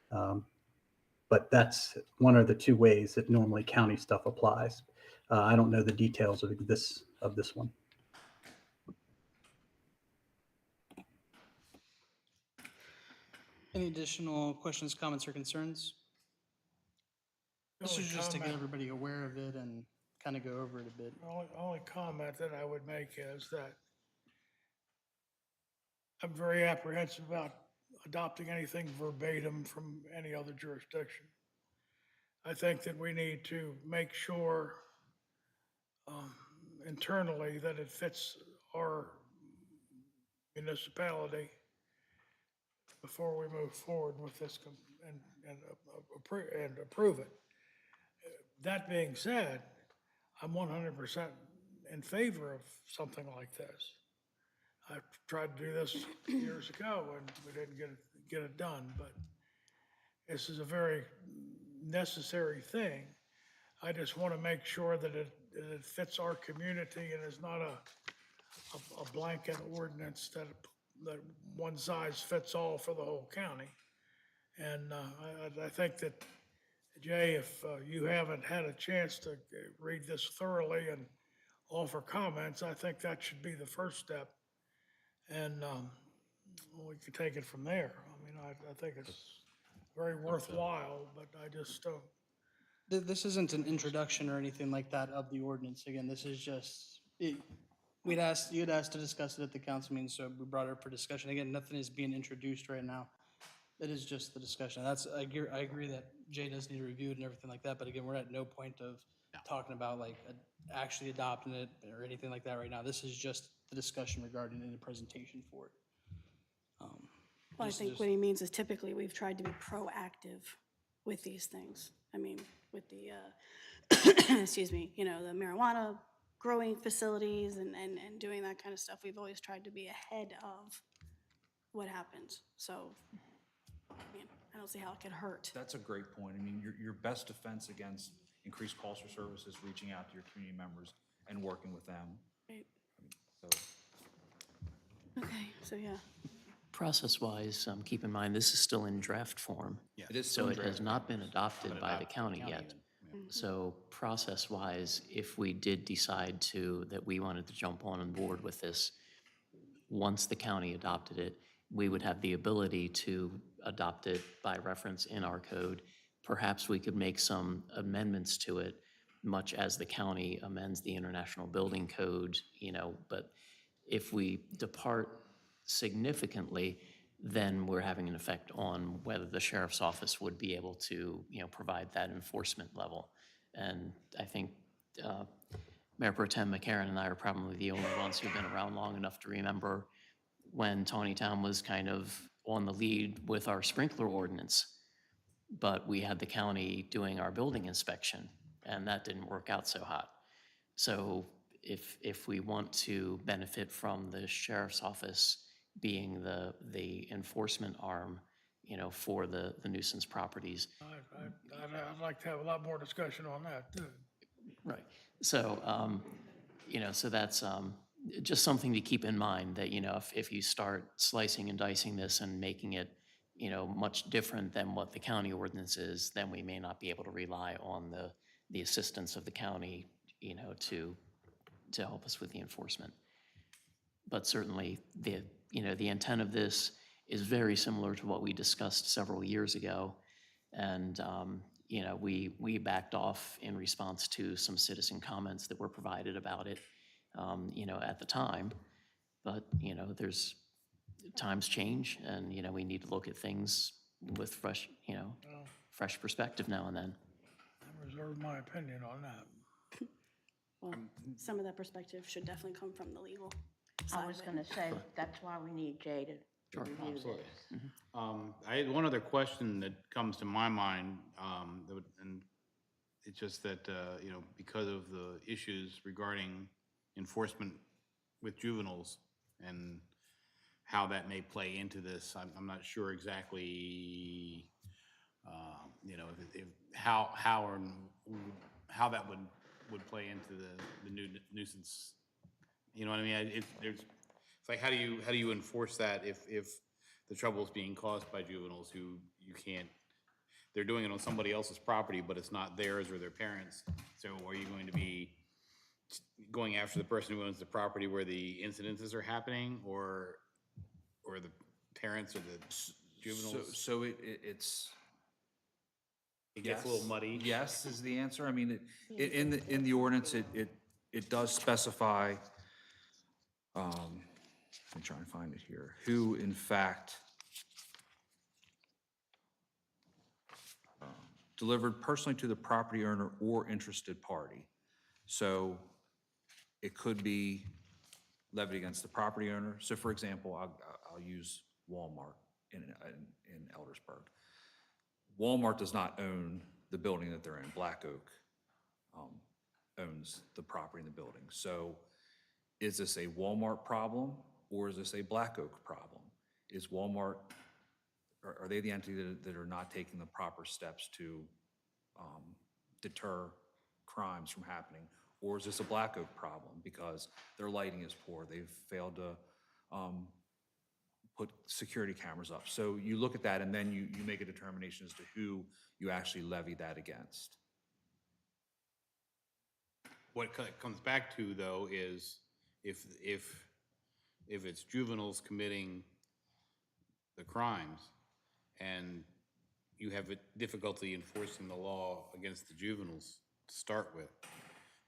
But that's one of the two ways that normally county stuff applies. I don't know the details of this one. Any additional questions, comments, or concerns? This is just to get everybody aware of it and kind of go over it a bit. Only comment that I would make is that I'm very apprehensive about adopting anything verbatim from any other jurisdiction. I think that we need to make sure internally that it fits our municipality before we move forward with this and approve it. That being said, I'm 100% in favor of something like this. I tried to do this years ago and we didn't get it done, but this is a very necessary thing. I just want to make sure that it fits our community and is not a blanket ordinance that one size fits all for the whole county. And I think that, Jay, if you haven't had a chance to read this thoroughly and offer comments, I think that should be the first step. And we could take it from there. I mean, I think it's very worthwhile, but I just don't. This isn't an introduction or anything like that of the ordinance. Again, this is just, you'd asked to discuss it at the council meeting, so we brought it up for discussion. Again, nothing is being introduced right now. It is just the discussion. I agree that Jay does need to review it and everything like that, but again, we're at no point of talking about like actually adopting it or anything like that right now. This is just the discussion regarding it and the presentation for it. Well, I think what he means is typically we've tried to be proactive with these things. I mean, with the, excuse me, the marijuana growing facilities and doing that kind of stuff, we've always tried to be ahead of what happens. So, I mean, I don't see how it could hurt. That's a great point. I mean, your best defense against increased calls for service is reaching out to your community members and working with them. Right. So, Okay, so yeah. Process-wise, keep in mind, this is still in draft form. it is So still it has draft. not been adopted by the county yet. So process-wise, if we did decide that we wanted to jump on board with this, once the county adopted it, we would have the ability to adopt it by reference in our code. Perhaps we could make some amendments to it, much as the county amends the International Building Code, but if we depart significantly, then we're having an effect on whether the sheriff's office would be able to, provide that enforcement level. And I think Mayor Pro Tem McCarron and I are probably the only ones who've been around long enough to remember when Taneytown was kind of on the lead with our sprinkler ordinance, but we had the county doing our building inspection, and that didn't work out so hot. So if we want to benefit from the sheriff's office being the enforcement arm, for the nuisance properties. I'd like to have a lot more discussion on that, too. Right. So, so that's just something to keep in mind that, if you start slicing and dicing this and making it, much different than what the county ordinance is, then we may not be able to rely on the assistance of the county, to help us with the enforcement. But certainly the intent of this is very similar to what we discussed several years ago. And, we backed off in response to some citizen comments that were provided about it, at the time. But, times change and, we need to look at things with fresh, fresh perspective now and then. I reserve my opinion on that. Well, some of that perspective should definitely come from the legal I side was of it. gonna say, that's why we need Jay to review Absolutely. this. I had one other question that comes to my mind, and it's just that, because of the issues regarding enforcement with juveniles and how that may play into this, I'm not sure exactly, how that would play into the new nuisance. You know what I mean? It's like, how do you enforce that if the trouble is being caused by juveniles who you can't, they're doing it on somebody else's property, but it's not theirs or their parents. So are you going to be going after the person who owns the property where the incidences are happening, or the parents or the juveniles? So it's. It gets a little muddy. Yes is the answer. I mean, in the ordinance, it does specify, I'm trying to find it here, who in fact delivered personally to the property owner or interested party. So it could be levied against the property owner. So for example, I'll use Walmart in Eldersburg. Walmart does not own the building that they're in. Black Oak owns the property in the building. So is this a Walmart problem or is this a Black Oak problem? Is Walmart, are they the entity that are not taking the proper steps to deter crimes from happening? Or is this a Black Oak problem because their lighting is poor? They've failed to put security cameras up. So you look at that and then you make a determination as to who you actually levy that against. What it comes back to, though, is if it's juveniles committing the crimes and you have a difficulty enforcing the law against the juveniles to start with,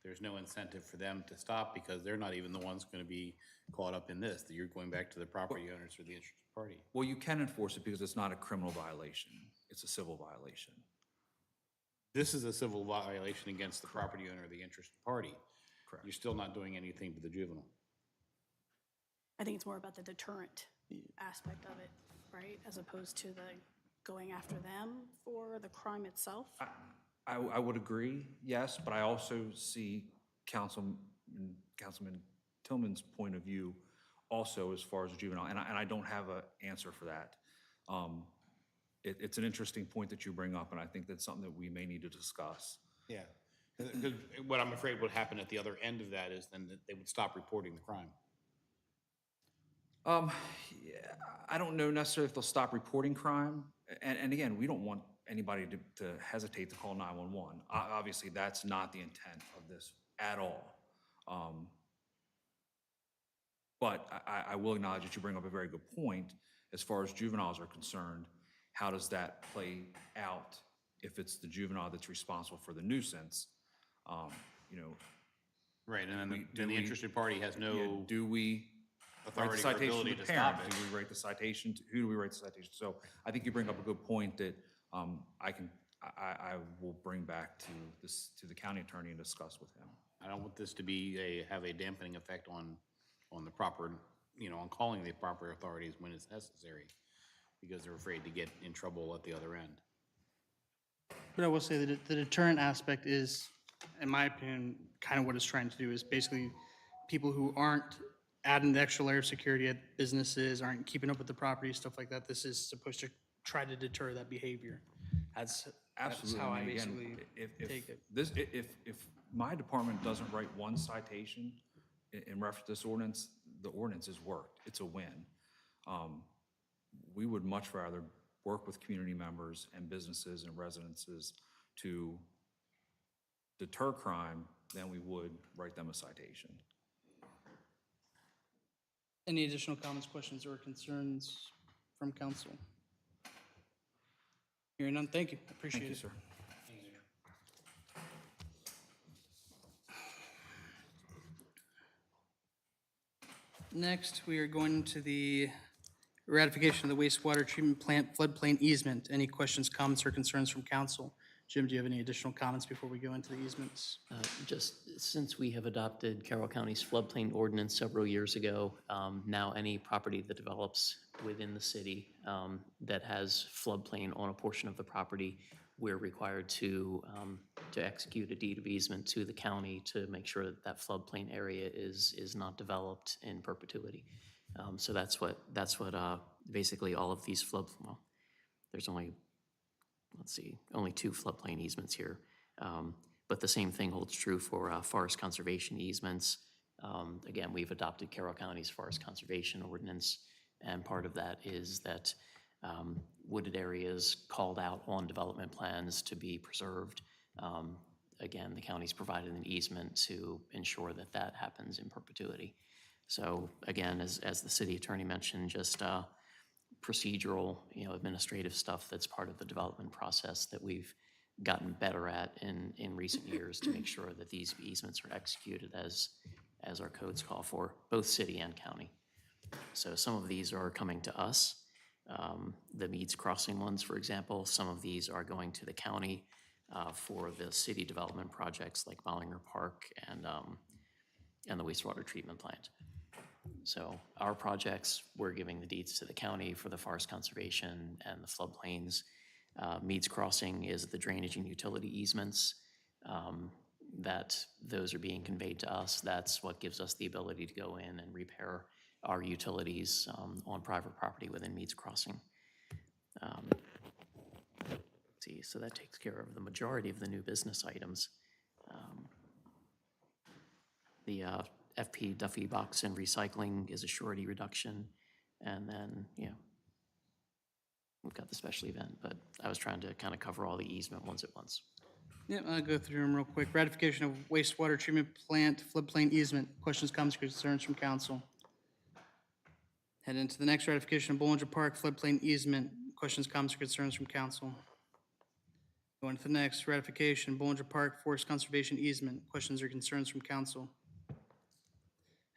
there's no incentive for them to stop because they're not even the ones going to be caught up in this, that you're going back to the property owners or the interested party. Well, you can enforce it because it's not a criminal violation. It's a civil violation. This is a civil violation against the property owner or the interested party. Correct. You're still not doing anything to the juvenile. I think it's more about the deterrent aspect of it, right? As opposed to the going after them for the crime itself. I would agree, yes, but I also see Councilman Tillman's point of view also as far as juvenile, and I don't have an answer for that. It's an interesting point that you bring up, and I think that's something that we may need to discuss. Yeah. Because what I'm afraid would happen at the other end of that is then that they would stop reporting the crime. Yeah, I don't know necessarily if they'll stop reporting crime. And again, we don't want anybody to hesitate to call 911. Obviously, that's not the intent of this at all. But I will acknowledge that you bring up a very good point. As far as juveniles are concerned, how does that play out if it's the juvenile that's responsible for the nuisance? You know, Right, and we- then do then the we- interested party has yeah, no do we write the authority or citation ability to to the parent? stop it. Do we write the citation, who do we write the citation? So I think you bring up a good point that I will bring back to the county attorney and discuss with him. I don't want this to be have a dampening effect on the proper, on calling the proper authorities when it's necessary, because they're afraid to get in trouble at the other end. But I will say that the deterrent aspect is, in my opinion, kind of what it's trying to do is basically people who aren't adding the extra layer of security at businesses, aren't keeping up with the property, stuff like that. This is supposed to try to deter that behavior. That's Absolutely. how I mean, again, basically take it. If my department doesn't write one citation in reference to this ordinance, the ordinance is worked. It's a win. We would much rather work with community members and businesses and residences to deter crime than we would write them a citation. Any additional comments, questions, or concerns from council? Hearing none, thank you. I appreciate Thank you, it. sir. Next, we are going to the ratification of the wastewater treatment plant floodplain easement. Any questions, comments, or concerns from council? Jim, do you have any additional comments before we go into the easements? Just since we have adopted Carroll County's floodplain ordinance several years ago, now any property that develops within the city that has floodplain on a portion of the property, we're required to execute a deed of easement to the county to make sure that that floodplain area is not developed in perpetuity. So that's what basically all of these well, there's only, let's see, only 2 floodplain easements here. But the same thing holds true for forest conservation easements. Again, we've adopted Carroll County's forest conservation ordinance, and part of that is that wooded areas called out on development plans to be preserved. Again, the county's provided an easement to ensure that that happens in perpetuity. So again, as the city attorney mentioned, just procedural, administrative stuff that's part of the development process that we've gotten better at in recent years to make sure that these easements are executed as our codes call for, both city and county. So some of these are coming to us. The Meads Crossing ones, for example, some of these are going to the county for the city development projects like Bollinger Park and the wastewater treatment plant. So our projects, we're giving the deeds to the county for the forest conservation and the floodplains. Meads Crossing is the drainage and utility easements that those are being conveyed to us. That's what gives us the ability to go in and repair our utilities on private property within Meads Crossing. Let's see, so that takes care of the majority of the new business items. The FP Duffy box and recycling is a surety reduction. And then, we've got the special event, but I was trying to kind of cover all the easement ones at once. Yeah, I'll go through them real quick. Ratification of wastewater treatment plant floodplain easement. Questions, comments, concerns from council? Head into the next ratification of Bollinger Park floodplain easement. Questions, comments, or concerns from council? Going to the next ratification, Bollinger Park forest conservation easement. Questions or concerns from council?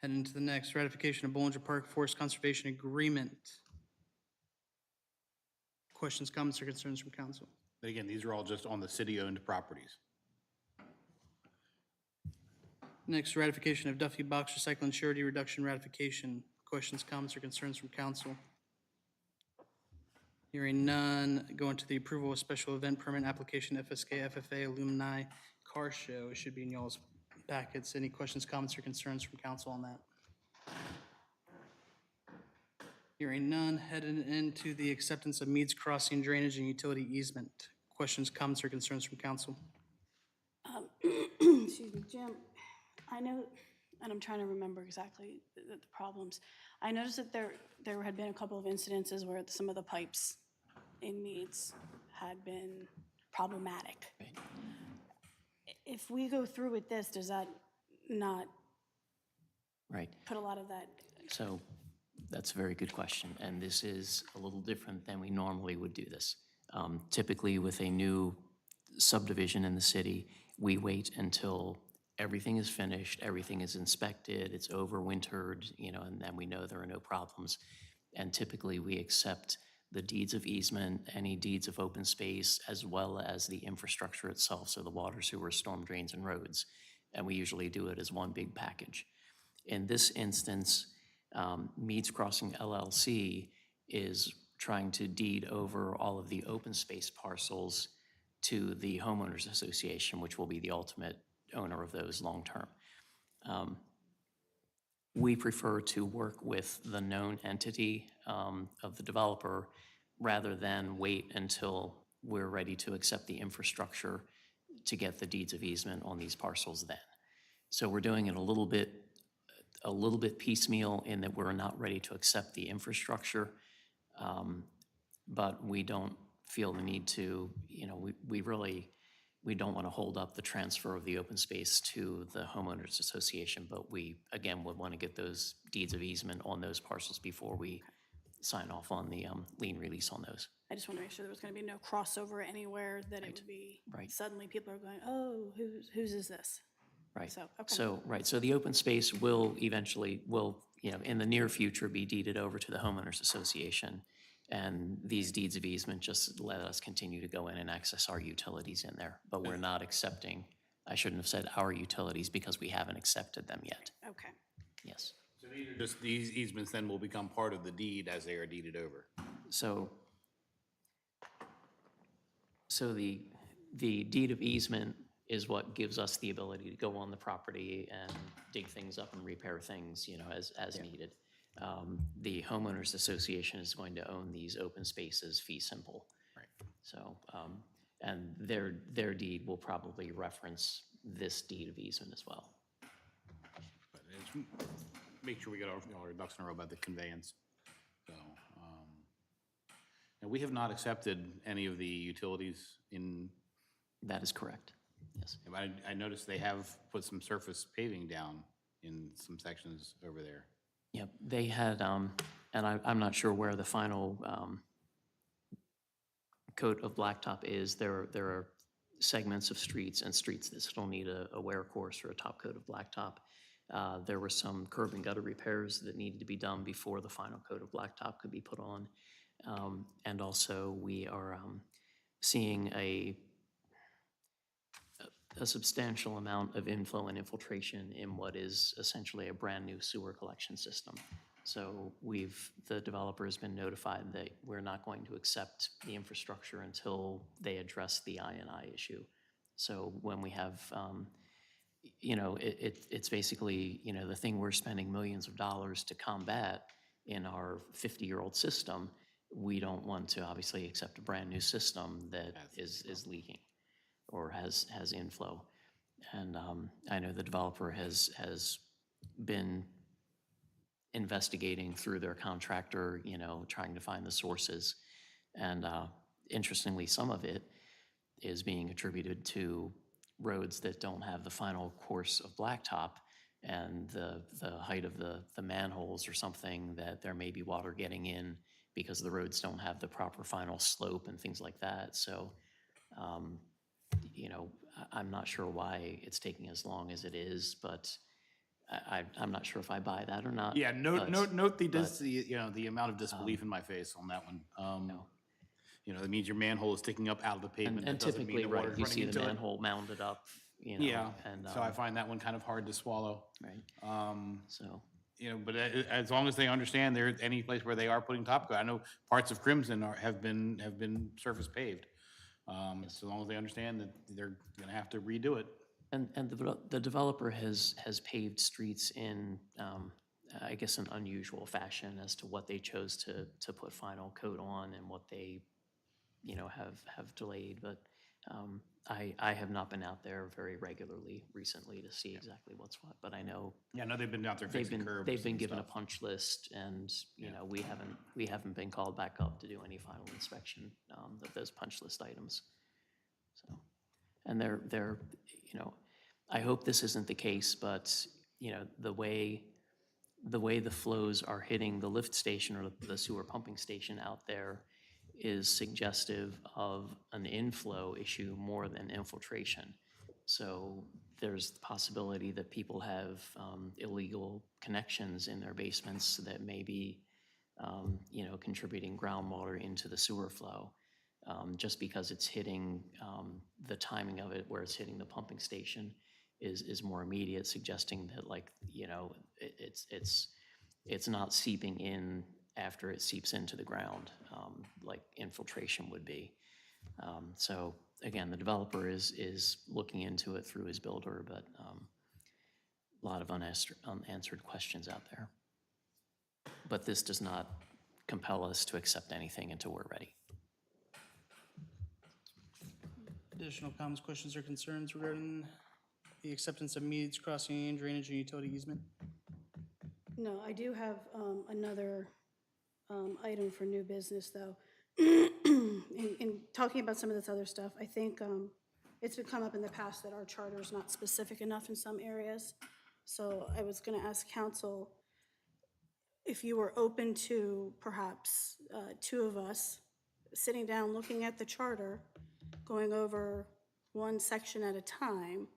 Head into the next ratification of Bollinger Park forest conservation agreement. Questions, comments, or concerns from council? But again, these are all just on the city-owned properties. Next, ratification of Duffy Box Recycling Surety Reduction Ratification. Questions, comments, or concerns from council? Hearing none, going to the approval of special event permit application FSK FFA Alumni Car Show. It should be in y'all's packets. Any questions, comments, or concerns from council on that? Hearing none, heading into the acceptance of Meads Crossing drainage and utility easement. Questions, comments, or concerns from council? Excuse me, Jim, I know, and I'm trying to remember exactly the problems. I noticed that there had been a couple of incidences where some of the pipes in Meads had been problematic. If we go through with this, does that not Right. put a lot of that, So that's a very good question, and this is a little different than we normally would do this. Typically, with a new subdivision in the city, we wait until everything is finished, everything is inspected, it's overwintered, and then we know there are no problems. And typically, we accept the deeds of easement, any deeds of open space, as well as the infrastructure itself, so the water, sewer, storm drains, and roads. And we usually do it as one big package. In this instance, Meads Crossing LLC is trying to deed over all of the open space parcels to the homeowners association, which will be the ultimate owner of those long-term. We prefer to work with the known entity of the developer rather than wait until we're ready to accept the infrastructure to get the deeds of easement on these parcels then. So we're doing it a little bit piecemeal in that we're not ready to accept the infrastructure, but we don't feel the need to, we don't want to hold up the transfer of the open space to the homeowners association, but we, again, would want to get those deeds of easement on those parcels before we sign off on the lien release on those. I just want to make sure there was going to be no crossover anywhere, that it would be, Right. suddenly people are going, oh, whose is this? Right. So, okay. So, right, so the open space will eventually, in the near future, be deeded over to the homeowners association. And these deeds of easement just let us continue to go in and access our utilities in there. But we're not accepting, I shouldn't have said our utilities because we haven't accepted them yet. Okay. Yes. Just these easements then will become part of the deed as they are deeded over. So the deed of easement is what gives us the ability to go on the property and dig things up and repair things, as needed. The homeowners association is going to own these open spaces fee simple. Right. So, and their deed will probably reference this deed of easement as well. But make sure we get our ducks in a row about the conveyance. So, and we have not accepted any of the utilities in, That is correct, yes. I noticed they have put some surface paving down in some sections over there. Yep, they had, and I'm not sure where the final coat of blacktop is. There are segments of streets and streets that still need a wear course or a top coat of blacktop. There were some curb and gutter repairs that needed to be done before the final coat of blacktop could be put on. And also, we are seeing a substantial amount of inflow and infiltration in what is essentially a brand-new sewer collection system. So the developer has been notified that we're not going to accept the infrastructure until they address the I&I issue. So when we have, it's basically, the thing we're spending millions of dollars to combat in our 50-year-old system, we don't want to obviously accept a brand-new system that is leaking or has inflow. And I know the developer has been investigating through their contractor, trying to find the sources. And interestingly, some of it is being attributed to roads that don't have the final course of blacktop and the height of the manholes or something, that there may be water getting in because the roads don't have the proper final slope and things like that. So, I'm not sure why it's taking as long as it is, but I'm not sure if I buy that or not. Yeah, note but- the amount of disbelief in my face on that one. That means your manhole is sticking up out of the pavement. And That doesn't mean typically, the right, water's you running see the into it. manhole mounded up, Yeah, and, so I find that one kind of hard to swallow. right, so, But as long as they understand there, any place where they are putting top coat, I know parts of Crimson have been surface paved. So long as they understand that they're gonna have to redo it. and the developer has paved streets in, I guess, an unusual fashion as to what they chose to put final coat on and what they, have delayed, but I have not been out there very regularly recently to see exactly what's what, but I know Yeah, I know they've been out there fixing curbs. they've been and given a stuff. punch list, and, we haven't been called back up to do any final inspection of those punch list items. So, and they're, I hope this isn't the case, but, the way the way the flows are hitting the lift station or the sewer pumping station out there is suggestive of an inflow issue more than infiltration. So there's the possibility that people have illegal connections in their basements that may be, contributing groundwater into the sewer flow. Just because it's hitting, the timing of it where it's hitting the pumping station is more immediate, suggesting that it's not seeping in after it seeps into the ground, like infiltration would be. So again, the developer is looking into it through his builder, but a lot of unanswered questions out there. But this does not compel us to accept anything until we're ready. Additional comments, questions, or concerns regarding the acceptance of meads, crossing, drainage, and utility easement? No, I do have another item for new business, though. In talking about some of this other stuff, I think it's come up in the past that our charter is not specific enough in some areas. So I was going to ask council if you were open to perhaps two of us sitting down, looking at the charter, going over one section at a time,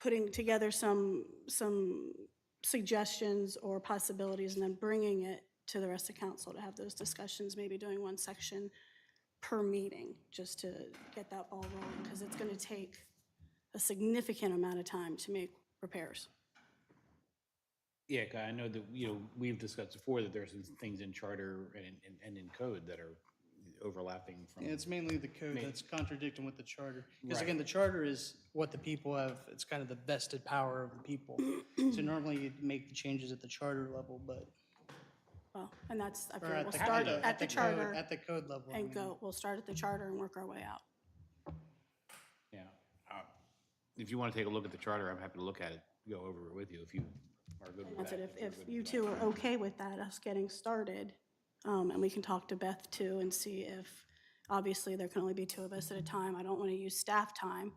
putting together some suggestions or possibilities, and then bringing it to the rest of council to have those discussions, maybe doing one section per meeting, just to get that ball rolling, because it's going to take a significant amount of time to make repairs. Yeah, 'cause I know that, we've discussed before that there's some things in charter and in code that are overlapping from. Yeah, it's mainly the code that's contradicting with the charter. Because Right. again, the charter is what the people have, it's kind of the vested power of the people. So normally you'd make the changes at the charter level, but, Well, and that's, I or figure at we'll the, start at at the code, charter at the code level. I and mean. we'll start at the charter and work our way out. Yeah. If you want to take a look at the charter, I'm happy to look at it, go over it with you if you are good with That's that. it, you're if good you with two are okay with that, us getting started, and we can talk to Beth too and see if, obviously, there can only be two of us at a time. I don't want to use staff time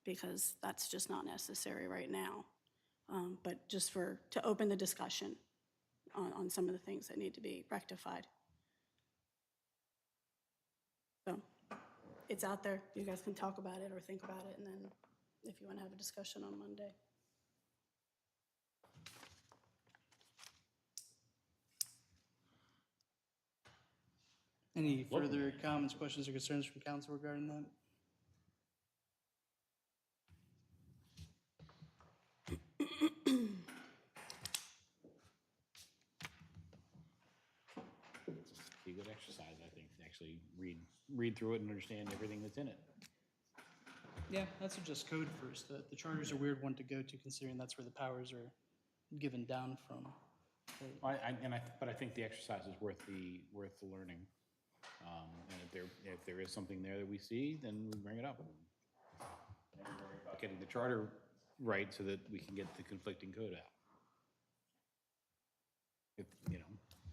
because that's just not necessary right now. But just to open the discussion on some of the things that need to be rectified. So it's out there. You guys can talk about it or think about it, and then if you want to have a discussion on Monday. Any further comments, questions, or concerns from council regarding that? Be a good exercise, I think, to actually read through it and understand everything that's in it. Yeah, that's just code first. The charter's a weird one to go to, considering that's where the powers are given down from. But I think the exercise is worth the learning. And if there is something there that we see, then we bring it up. And worry about getting the charter right so that we can get the conflicting code out. If,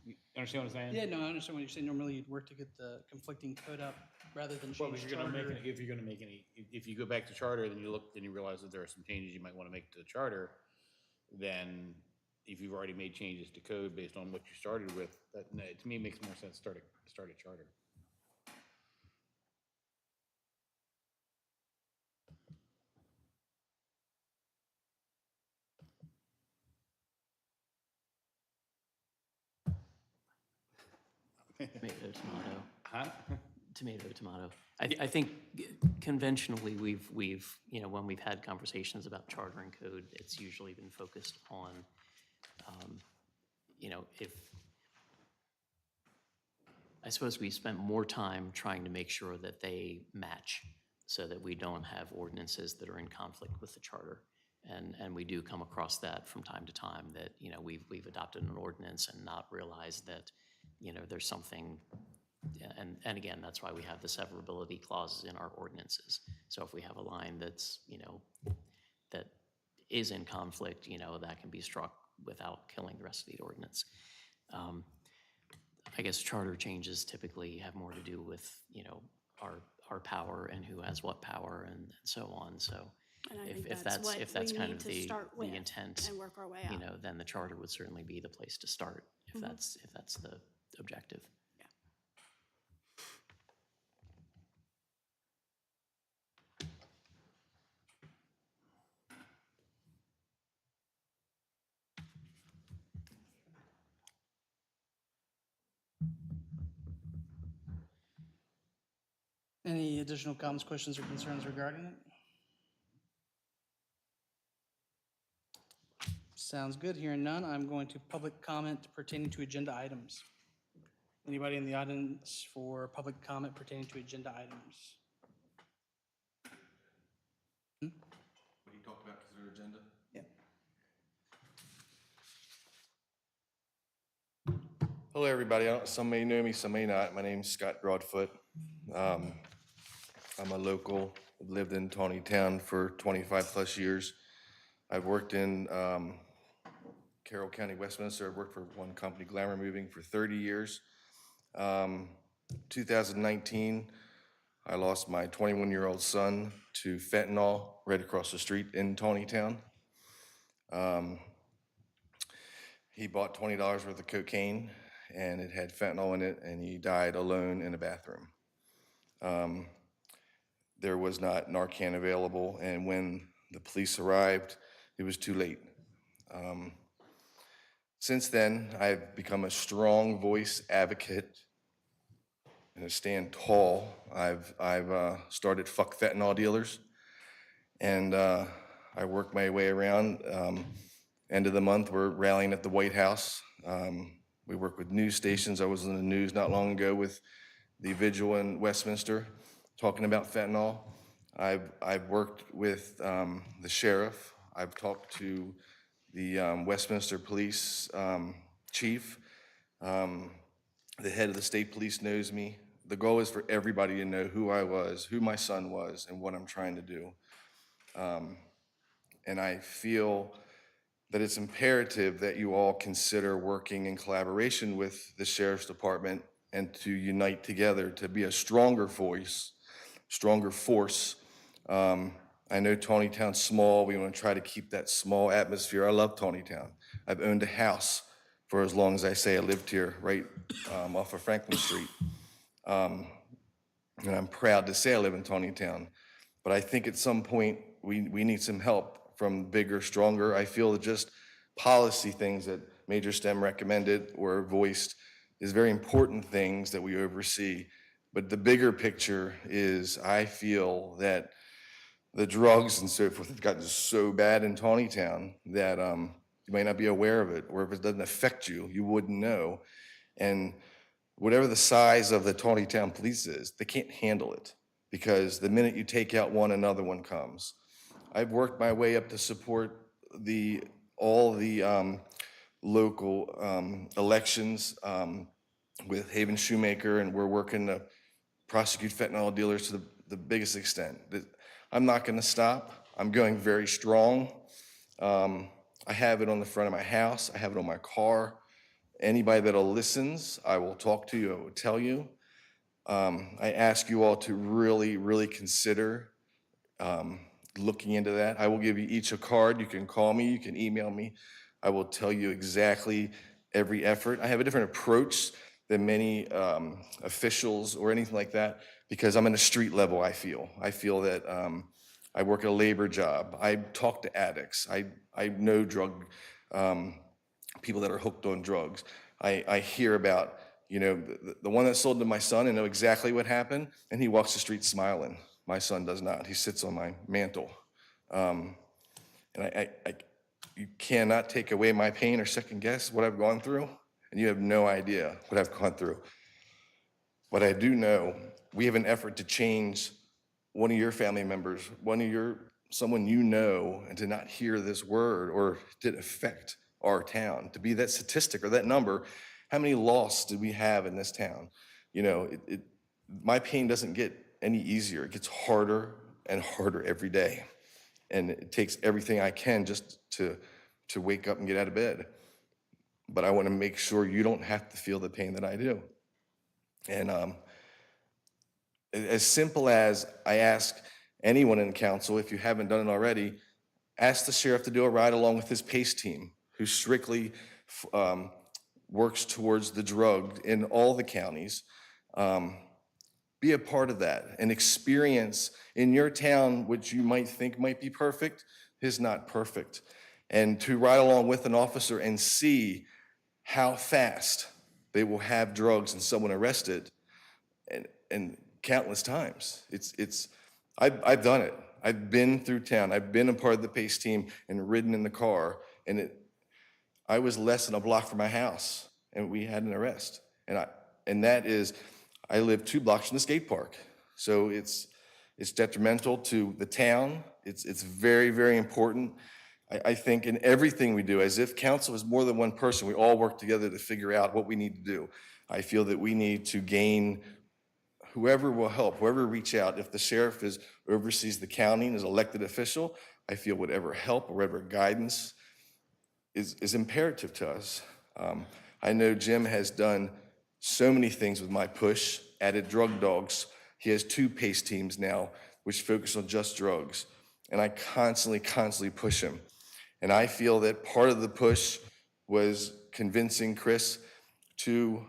you understand what I'm saying? Yeah, no, I understand what you're saying. Normally you'd work to get the conflicting code out rather than Well, change if you're gonna charter. make any, if you go back to charter, then you look, and you realize that there are some changes you might want to make to the charter, then if you've already made changes to code based on what you started with, that, to me, makes more sense to start a charter. Tomato, tomato. Huh? Tomato, tomato. I think conventionally, we've, when we've had conversations about charter and code, it's usually been focused on, if, I suppose we spent more time trying to make sure that they match so that we don't have ordinances that are in conflict with the charter. And we do come across that from time to time, that, we've adopted an ordinance and not realized that, there's something. And again, that's why we have the severability clauses in our ordinances. So if we have a line that's, that is in conflict, that can be struck without killing the rest of the ordinance. I guess charter changes typically have more to do with, our power and who has what power and so on. So And I think If that's that's, what if that's we kind need of to the, start with the intent, and work our way you out. know, then the charter would certainly be the place to start, Mm-hmm. if that's the objective. Any additional comments, questions, or concerns regarding it? Sounds good. Hearing none, I'm going to public comment pertaining to agenda items. Anybody in the audience for public comment pertaining to agenda items? What you talked about considered agenda? Yeah. Hello, everybody. Some may know me, some may not. My name's Scott Broadfoot. I'm a local, lived in Taneytown for 25-plus years. I've worked in Carroll County, Westminster. I've worked for one company, Glamour Moving, for 30 years. 2019, I lost my 21-year-old son to fentanyl right across the street in Taneytown. He bought $20 worth of cocaine, and it had fentanyl in it, and he died alone in a bathroom. There was not Narcan available, and when the police arrived, it was too late. Since then, I've become a strong voice advocate and I stand tall. I've started Fuck Fentanyl Dealers, and I work my way around. End of the month, we're rallying at the White House. We work with news stations. I was in the news not long ago with the vigil in Westminster talking about fentanyl. I've worked with the sheriff. I've talked to the Westminster Police chief. The head of the state police knows me. The goal is for everybody to know who I was, who my son was, and what I'm trying to do. And I feel that it's imperative that you all consider working in collaboration with the Sheriff's Department and to unite together to be a stronger voice, stronger force. I know Taneytown's small. We want to try to keep that small atmosphere. I love Taneytown. I've owned a house for as long as I say I lived here, right off of Franklin Street. And I'm proud to say I live in Taneytown. But I think at some point, we need some help from bigger, stronger. I feel that just policy things that Major STEM recommended or voiced is very important things that we oversee. But the bigger picture is I feel that the drugs and so forth have gotten so bad in Taneytown that you might not be aware of it, or if it doesn't affect you, you wouldn't know. And whatever the size of the Taneytown police is, they can't handle it because the minute you take out one, another one comes. I've worked my way up to support all the local elections with Haven Shoemaker, and we're working to prosecute fentanyl dealers to the biggest extent. I'm not going to stop. I'm going very strong. I have it on the front of my house. I have it on my car. Anybody that'll listens, I will talk to you. I will tell you. I ask you all to really, really consider looking into that. I will give you each a card. You can call me. You can email me. I will tell you exactly every effort. I have a different approach than many officials or anything like that because I'm in a street level, I feel. I feel that I work a labor job. I talk to addicts. I know drug people that are hooked on drugs. I hear about, the one that sold to my son and know exactly what happened, and he walks the street smiling. My son does not. He sits on my mantle. And you cannot take away my pain or second guess what I've gone through, and you have no idea what I've gone through. But I do know we have an effort to change one of your family members, someone you know, and to not hear this word or did affect our town, to be that statistic or that number. How many loss did we have in this town? My pain doesn't get any easier. It gets harder and harder every day. And it takes everything I can just to wake up and get out of bed. But I want to make sure you don't have to feel the pain that I do. And as simple as I ask anyone in council, if you haven't done it already, ask the sheriff to do a ride along with his PACE team, who strictly works towards the drug in all the counties. Be a part of that and experience in your town, which you might think might be perfect, is not perfect. And to ride along with an officer and see how fast they will have drugs and someone arrested, and countless times. I've done it. I've been through town. I've been a part of the PACE team and ridden in the car, and I was less than a block from my house, and we had an arrest. And that is, I live 2 blocks from the skate park. So it's detrimental to the town. It's very, very important. I think in everything we do, as if council is more than one person, we all work together to figure out what we need to do. I feel that we need to gain whoever will help, whoever reach out. If the sheriff oversees the county and is elected official, I feel whatever help or whatever guidance is imperative to us. I know Jim has done so many things with my push, added drug dogs. He has 2 PACE teams now, which focus on just drugs. And I constantly push him. And I feel that part of the push was convincing Chris to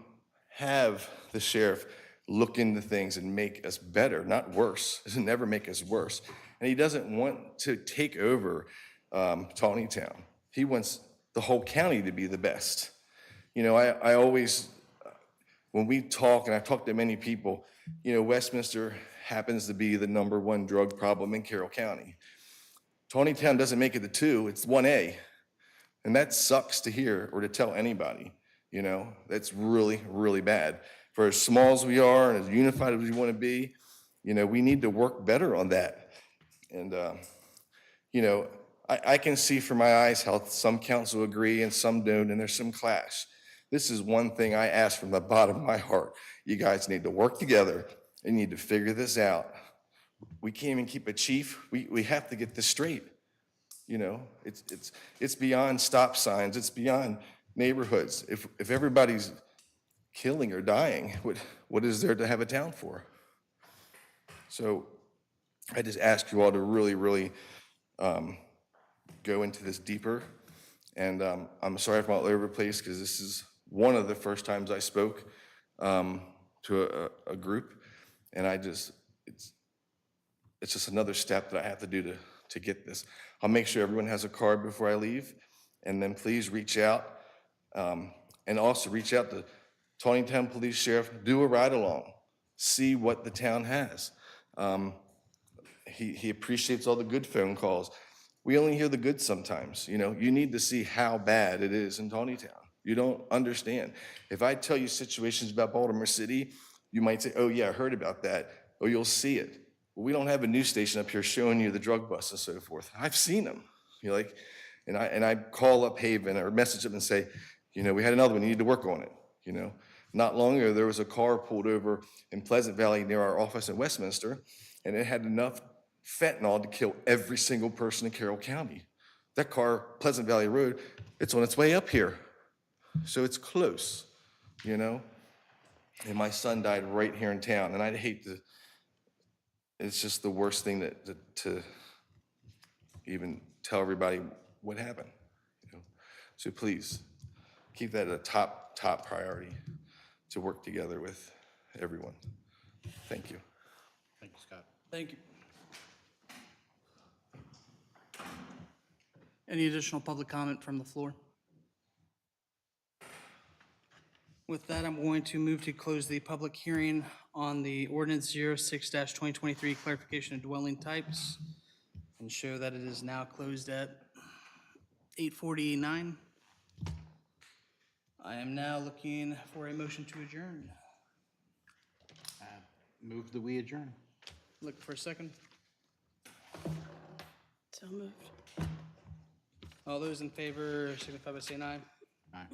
have the sheriff look into things and make us better, not worse. It doesn't never make us worse. And he doesn't want to take over Taneytown. He wants the whole county to be the best. You know, I always, when we talk, and I've talked to many people, you know, Westminster happens to be the #1 drug problem in Carroll County. Taneytown doesn't make it to 2, it's 1A. And that sucks to hear or to tell anybody, you know, that's really, really bad. For as small as we are and as unified as we want to be, you know, we need to work better on that. And, you know, I can see from my eyes how some council agree and some don't, and there's some clash. This is one thing I ask from the bottom of my heart. You guys need to work together and you need to figure this out. We can't even keep a chief. We have to get this straight. You know, it's beyond stop signs. It's beyond neighborhoods. If everybody's killing or dying, what is there to have a town for? So I just ask you all to really, really go into this deeper. And I'm sorry if I'm all over the place, because this is one of the first times I spoke to a group. And it's just another step that I have to do to get this. I'll make sure everyone has a card before I leave, and then please reach out, and also reach out to Taneytown Police Sheriff, do a ride-along, see what the town has. He appreciates all the good phone calls. We only hear the good sometimes, you know. You need to see how bad it is in Taneytown. You don't understand. If I tell you situations about Baltimore City, you might say, oh yeah, I heard about that, or you'll see it. Well, we don't have a news station up here showing you the drug busts and so forth. I've seen them. You're like, and I call up Haven or message them and say, you know, we had another one, you need to work on it. You know, not long ago, there was a car pulled over in Pleasant Valley near our office in Westminster, and it had enough fentanyl to kill every single person in Carroll County. That car, Pleasant Valley Road, it's on its way up here. So it's close, you know? And my son died right here in town, and I'd hate to, it's just the worst thing to even tell everybody what happened, you know? So please, keep that a top priority to work together with everyone. Thank you. Thank you, Scott. Thank you. Any additional public comment from the floor? With that, I'm going to move to close the public hearing on the ordinance 06-2023 clarification of dwelling types, and show that it is now closed at 8:49. I am now looking for a motion to adjourn. Move that we adjourn. Look for a second. So moved. All those in favor signify by saying aye. Aye.